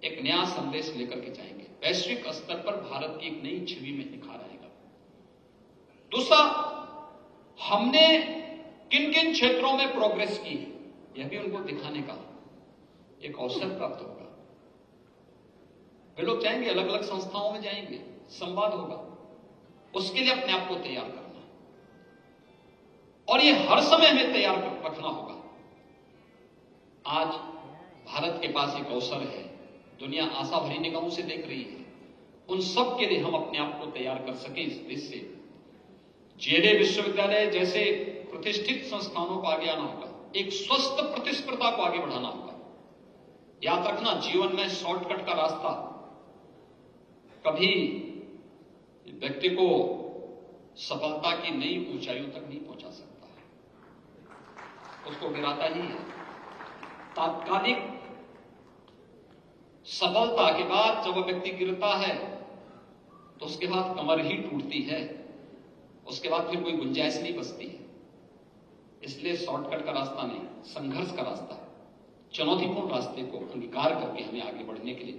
एक नया संदेश लेकर के जाएंगे। वैश्विक स्तर पर भारत की एक नई छवि में निखार आएगा। दूसरा, हमने किन किन क्षेत्रों में प्रोग्रेस की है, यह भी उनको दिखाने का एक अवसर प्राप्त होगा। वे लोग जाएंगे, अलग अलग संस्थाओं में जाएंगे, संवाद होगा। उसके लिए अपने आप को तैयार करना और ये हर समय हमें तैयार रखना होगा। आज भारत के पास एक अवसर है, दुनिया आशा भरी निगाहों से देख रही है। उन सब के लिए हम अपने आप को तैयार कर सके। इस देश से JNA विश्वविद्यालय जैसे प्रतिष्ठित संस्थानों को आगे आना होगा, एक स्वस्थ प्रतिस्पर्धा को आगे बढ़ाना होगा। याद रखना, जीवन में शॉर्टकट का रास्ता कभी व्यक्ति को सफलता की नई ऊंचाइयों तक नहीं पहुंचा सकता है, उसको गिराता ही है। तात्कालिक सफलता के बाद जब वह व्यक्ति गिरता है तो उसके बाद कमर ही टूटती है, उसके बाद फिर कोई गुंजाइश नहीं बचती है। इसलिए शॉर्टकट का रास्ता नहीं, संघर्ष का रास्ता, चुनौतीपूर्ण रास्ते को अंगीकार करके हमें आगे बढ़ने के लिए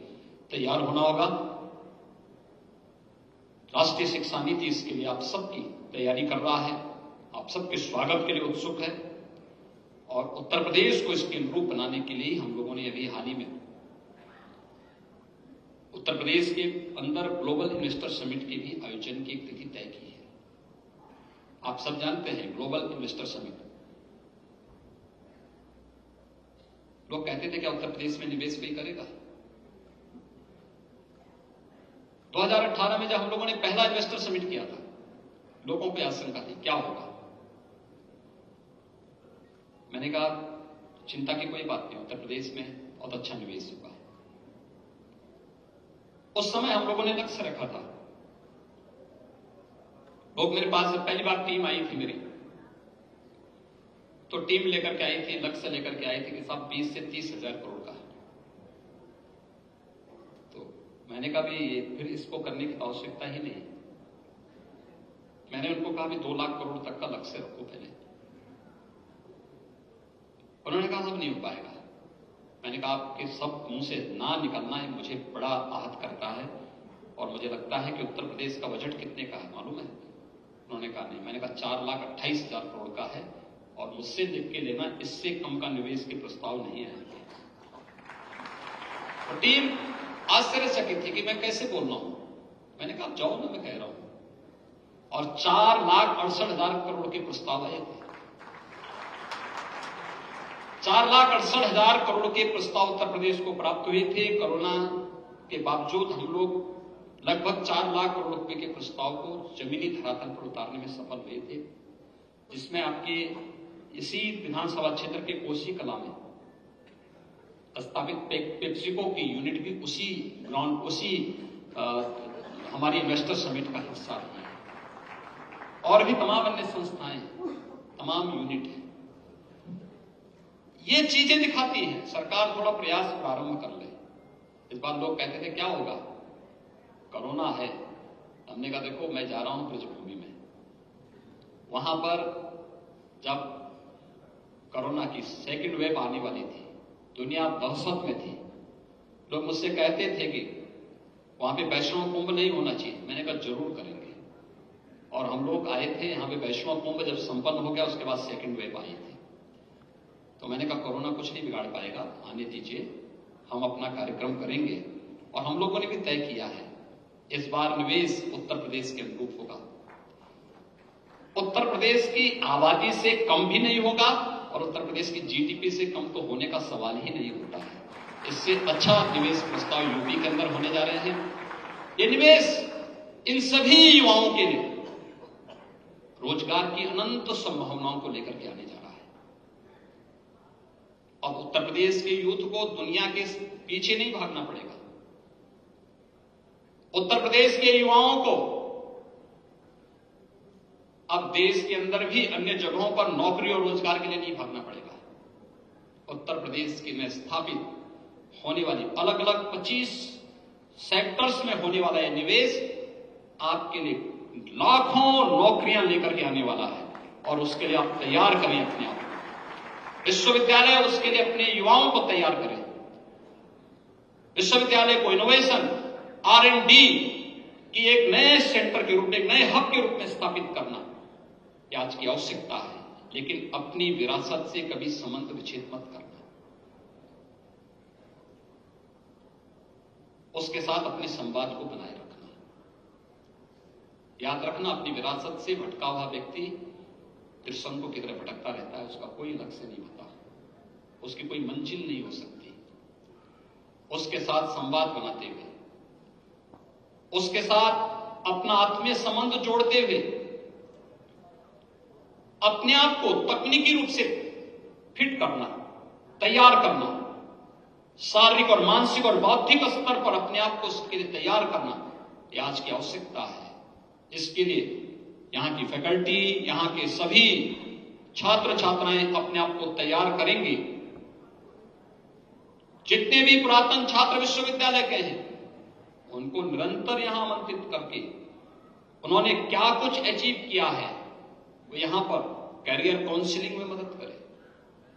तैयार होना होगा। राष्ट्रीय शिक्षा नीति इसके लिए आप सबकी तैयारी कर रहा है, आप सबके स्वागत के लिए उत्सुक है और उत्तर प्रदेश को इसके अनुरूप बनाने के लिए हम लोगों ने अभी हाल ही में उत्तर प्रदेश के अंदर ग्लोबल इन्वेस्टर समिट के भी आयोजन की एक तिथि तय की है। आप सब जानते हैं ग्लोबल इन्वेस्टर समिट, लोग कहते थे क्या उत्तर प्रदेश में निवेश कोई करेगा? 2018 में जब हम लोगों ने पहला इन्वेस्टर समिट किया था, लोगों को आशंका थी क्या होगा। मैंने कहा चिंता की कोई बात नहीं, उत्तर प्रदेश में बहुत अच्छा निवेश होगा। उस समय हम लोगों ने लक्ष्य रखा था। लोग मेरे पास पहली बार टीम आई थी मेरी, तो टीम लेकर के आई थी, लक्ष्य लेकर के आई थी कि साहब 20 से 30 हजार करोड़ का। तो मैंने कहा भी फिर इसको करने की आवश्यकता ही नहीं। मैंने उनको कहा भी 2 लाख करोड़ तक का लक्ष्य रखो पहले। उन्होंने कहा सब नहीं हो पाएगा। मैंने कहा आपके सब मुंह से ना निकलना है मुझे बड़ा आहत करता है और मुझे लगता है कि उत्तर प्रदेश का बजट कितने का है मालूम है? उन्होंने कहा नहीं। मैंने कहा 4,28,000 करोड़ का है और मुझसे लिख के लेना, इससे कम का निवेश के प्रस्ताव नहीं आएंगे। तो टीम आश्चर्यचकित थी कि मैं कैसे बोल रहा हूं। मैंने कहा जाओ ना, मैं कह रहा हूं। और 4,68,000 करोड़ के प्रस्ताव आए थे। 4,68,000 करोड़ के प्रस्ताव उत्तर प्रदेश को प्राप्त हुए थे। कोरोना के बावजूद हम लोग लगभग 4 लाख करोड़ रुपए के प्रस्ताव को जमीनी धरातल पर उतारने में सफल हुए थे, जिसमें आपके इसी विधानसभा क्षेत्र के कोसी कला में स्थापित पेप्सिको की यूनिट भी उसी हमारी इन्वेस्टर समिट का हिस्सा रही है। और भी तमाम अन्य संस्थाएं, तमाम यूनिट हैं। ये चीजें दिखाती हैं सरकार थोड़ा प्रयास प्रारंभ कर ले। इस बार लोग कहते थे क्या होगा, कोरोना है। हमने कहा देखो, मैं जा रहा हूं ब्रजभूमि में, वहां पर जब कोरोना की सेकंड वेव आने वाली थी, दुनिया दहशत में थी। लोग मुझसे कहते थे कि वहां पे वैष्णव कुंभ नहीं होना चाहिए। मैंने कहा जरूर करेंगे। और हम लोग आए थे यहां पे, वैष्णव कुंभ जब संपन्न हो गया उसके बाद सेकंड वेव आई थी। तो मैंने कहा कोरोना कुछ नहीं बिगाड़ पाएगा, आने दीजिए, हम अपना कार्यक्रम करेंगे। और हम लोगों ने भी तय किया है इस बार निवेश उत्तर प्रदेश के अनुरूप होगा। उत्तर प्रदेश की आबादी से कम भी नहीं होगा और उत्तर प्रदेश की जीडीपी से कम तो होने का सवाल ही नहीं होता है। इससे अच्छा निवेश प्रस्ताव यूपी के अंदर होने जा रहे हैं। ये निवेश इन सभी युवाओं के लिए रोजगार की अनंत संभावनाओं को लेकर के आने जा रहा है। अब उत्तर प्रदेश के यूथ को दुनिया के पीछे नहीं भागना पड़ेगा। उत्तर प्रदेश के युवाओं को अब देश के अंदर भी अन्य जगहों पर नौकरी और रोजगार के लिए नहीं भागना पड़ेगा। उत्तर प्रदेश के में स्थापित होने वाली अलग अलग 25 सेक्टर्स में होने वाला यह निवेश आपके लिए लाखों नौकरियां लेकर के आने वाला है। और उसके लिए आप तैयार करें अपने आप को। विश्वविद्यालय उसके लिए अपने युवाओं को तैयार करें। विश्वविद्यालय को इनोवेशन, R&D की एक नए सेंटर के रूप में, एक नए हब के रूप में स्थापित करना यह आज की आवश्यकता है। लेकिन अपनी विरासत से कभी संबंध विच्छेद मत करना। उसके साथ अपने संवाद को बनाए रखना। याद रखना, अपनी विरासत से भटका हुआ व्यक्ति त्रिशंकु की तरह भटकता रहता है। उसका कोई लक्ष्य नहीं होता, उसकी कोई मंजिल नहीं हो सकती। उसके साथ संवाद बनाते हुए, उसके साथ अपना आत्मीय संबंध जोड़ते हुए, अपने आप को तकनीकी रूप से फिट करना, तैयार करना, शारीरिक और मानसिक और बौद्धिक स्तर पर अपने आप को उसके लिए तैयार करना, यह आज की आवश्यकता है। इसके लिए यहां की फैकल्टी, यहां के सभी छात्र छात्राएं अपने आप को तैयार करेंगे। जितने भी पुरातन छात्र विश्वविद्यालय के हैं, उनको निरंतर यहां आमंत्रित करके उन्होंने क्या कुछ अचीव किया है वो यहां पर कैरियर काउंसलिंग में मदद करें।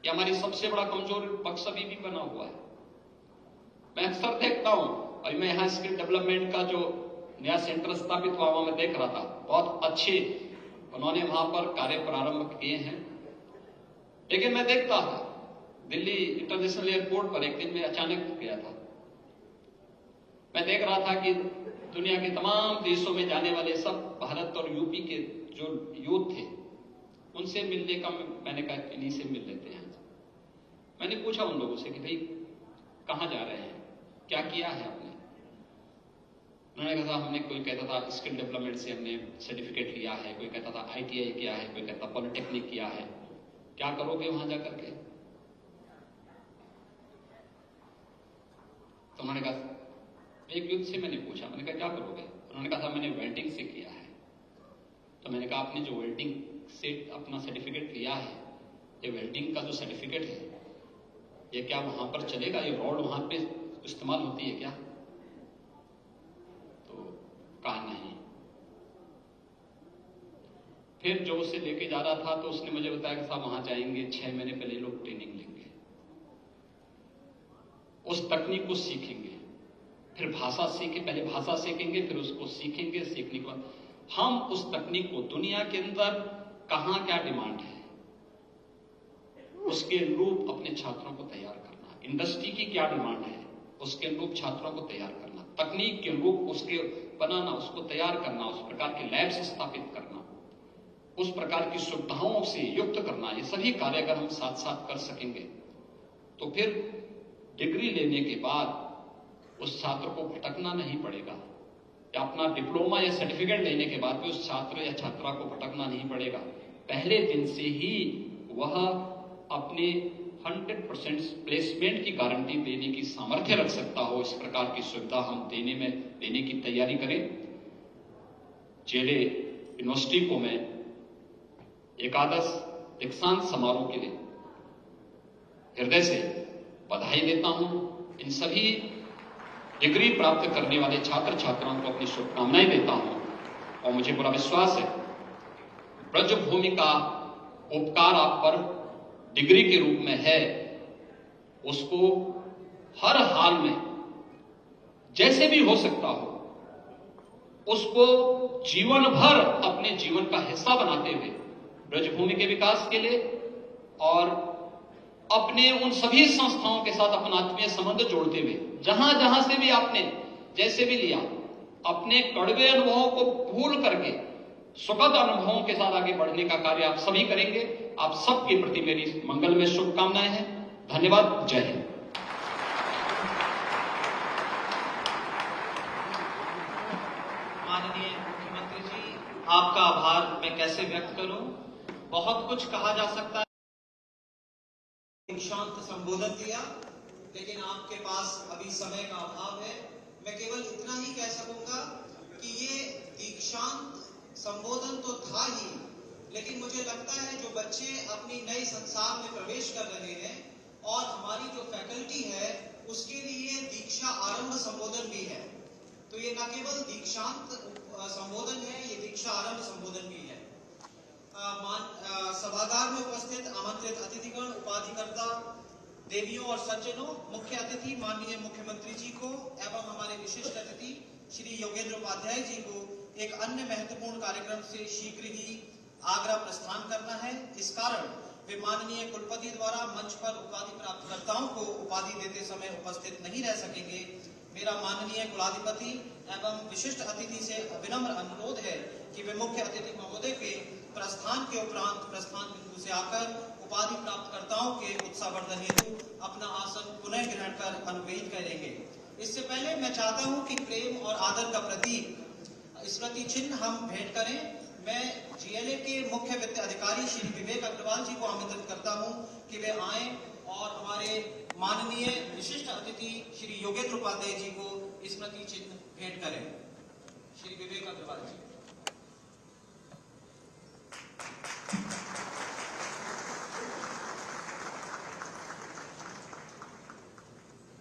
ये हमारी सबसे बड़ा कमजोर पक्ष अभी भी बना हुआ है। मैं अक्सर देखता हूं, और मैं यहां स्किल डेवलपमेंट का जो नया सेंटर स्थापित हुआ मैं देख रहा था, बहुत अच्छे उन्होंने वहां पर कार्य प्रारंभ किए हैं। लेकिन मैं देखता था दिल्ली इंटरनेशनल एयरपोर्ट पर एक दिन मैं अचानक गया था। मैं देख रहा था कि दुनिया के तमाम देशों में जाने वाले सब भारत और यूपी के जो यूथ थे उनसे मिलने का मैंने कहा इन्हीं से मिल लेते हैं। मैंने पूछा उन लोगों से कि भाई कहां जा रहे हैं, क्या किया है आपने। उन्होंने कहा हमने, कोई कहता था स्किल डेवलपमेंट से हमने सर्टिफिकेट लिया है, कोई कहता था ITI किया है, कोई कहता पॉलिटेक्निक किया है। क्या करोगे वहां जाकर के। तो उन्होंने कहा, एक युद्ध से मैंने पूछा, मैंने कहा क्या करोगे। उन्होंने कहा था मैंने वेल्डिंग से किया है। तो मैंने कहा आपने जो वेल्डिंग से अपना सर्टिफिकेट लिया है, ये वेल्डिंग का जो सर्टिफिकेट है ये क्या वहां पर चलेगा, ये रॉड वहां पे इस्तेमाल होती है क्या। तो कहा नहीं। फिर जो उसे लेके जा रहा था तो उसने मुझे बताया कि साहब वहां जाएंगे 6 महीने पहले लोग ट्रेनिंग लेंगे, उस तकनीक को सीखेंगे, फिर भाषा सीखे, पहले भाषा सीखेंगे, फिर उसको सीखेंगे। सीखने के बाद हम उस तकनीक को दुनिया के अंदर कहां क्या डिमांड है उसके अनुरूप अपने छात्रों को तैयार करना। इंडस्ट्री की क्या डिमांड है उसके अनुरूप छात्रों को तैयार करना, तकनीक के अनुरूप उसके बनाना, उसको तैयार करना, उस प्रकार के लैब्स स्थापित करना, उस प्रकार की सुविधाओं से युक्त करना, ये सभी कार्य अगर हम साथ साथ कर सकेंगे तो फिर डिग्री लेने के बाद उस छात्र को भटकना नहीं पड़ेगा, या अपना डिप्लोमा या सर्टिफिकेट लेने के बाद भी उस छात्र या छात्रा को भटकना नहीं पड़ेगा। पहले दिन से ही वह अपने 100% प्लेसमेंट की गारंटी देने की सामर्थ्य रख सकता हो, इस प्रकार की सुविधा हम देने की तैयारी करें। जेले यूनिवर्सिटी को मैं एकादश दीक्षांत समारोह के लिए हृदय से बधाई देता हूं। इन सभी डिग्री प्राप्त करने वाले छात्र छात्राओं को अपनी शुभकामनाएं देता हूं और मुझे पूरा विश्वास है ब्रजभूमि का उपकार आप पर डिग्री के रूप में है, उसको हर हाल में जैसे भी हो सकता हो उसको जीवन भर अपने जीवन का हिस्सा बनाते हुए ब्रजभूमि के विकास के लिए और अपने उन सभी संस्थाओं के साथ अपना आत्मीय संबंध जोड़ते हुए जहां जहां से भी आपने जैसे भी लिया, अपने कड़वे अनुभवों को भूल करके सुखद अनुभवों के साथ आगे बढ़ने का कार्य आप सभी करेंगे। आप सबके प्रति मेरी मंगल में शुभकामनाएं हैं। धन्यवाद। जय हिंद। माननीय मुख्यमंत्री जी, आपका आभार मैं कैसे व्यक्त करूं। बहुत कुछ कहा जा सकता है, दीक्षांत संबोधन दिया, लेकिन आपके पास अभी समय का अभाव है। मैं केवल इतना ही कह सकूंगा कि ये दीक्षांत संबोधन तो था ही, लेकिन मुझे लगता है जो बच्चे अपनी नई संसार में प्रवेश कर रहे हैं और हमारी जो फैकल्टी है उसके लिए दीक्षा आरंभ संबोधन भी है। तो ये न केवल दीक्षांत संबोधन है, ये दीक्षा आरंभ संबोधन भी है। सभागार में उपस्थित आमंत्रित अतिथिगण, उपाधिकर्ता, देवियों और सज्जनों, मुख्य अतिथि माननीय मुख्यमंत्री जी को एवं हमारे विशिष्ट अतिथि श्री योगेंद्र उपाध्याय जी को एक अन्य महत्वपूर्ण कार्यक्रम से शीघ्र ही आगरा प्रस्थान करना है। इस कारण वे माननीय कुलपति द्वारा मंच पर उपाधि प्राप्तकर्ताओं को उपाधि देते समय उपस्थित नहीं रह सकेंगे। मेरा माननीय कुलाधिपति एवं विशिष्ट अतिथि से विनम्र अनुरोध है कि वे मुख्य अतिथि महोदय के प्रस्थान के उपरांत प्रस्थान बिंदु से आकर उपाधि प्राप्तकर्ताओं के उत्साहवर्धन हेतु अपना आसन पुनः ग्रहण कर अनुग्रहित करेंगे। इससे पहले मैं चाहता हूं कि प्रेम और आदर का प्रतीक स्मृति चिन्ह हम भेंट करें। मैं जीएलए के मुख्य वित्त अधिकारी श्री विवेक अग्रवाल जी को आमंत्रित करता हूं कि वे आए और हमारे माननीय विशिष्ट अतिथि श्री योगेंद्र उपाध्याय जी को स्मृति चिन्ह भेंट करें। श्री विवेक अग्रवाल जी।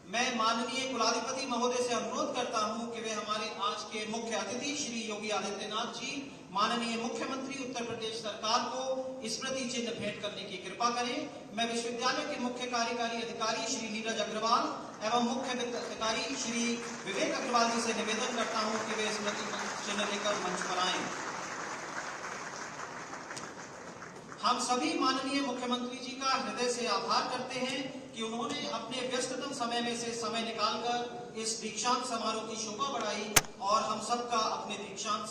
मैं माननीय कुलाधिपति महोदय से अनुरोध करता हूं कि वे हमारे आज के मुख्य अतिथि श्री योगी आदित्यनाथ जी, माननीय मुख्यमंत्री उत्तर प्रदेश सरकार को स्मृति चिन्ह भेंट करने की कृपा करें। मैं विश्वविद्यालय के मुख्य कार्यकारी अधिकारी श्री नीरज अग्रवाल एवं मुख्य वित्त अधिकारी श्री विवेक अग्रवाल जी से निवेदन करता हूं कि वे स्मृति चिन्ह लेकर मंच पर आए। हम सभी माननीय मुख्यमंत्री जी का हृदय से आभार करते हैं कि उन्होंने अपने व्यस्ततम समय में से समय निकालकर इस दीक्षांत समारोह की शोभा बढ़ाई और हम सबका अपने दीक्षांत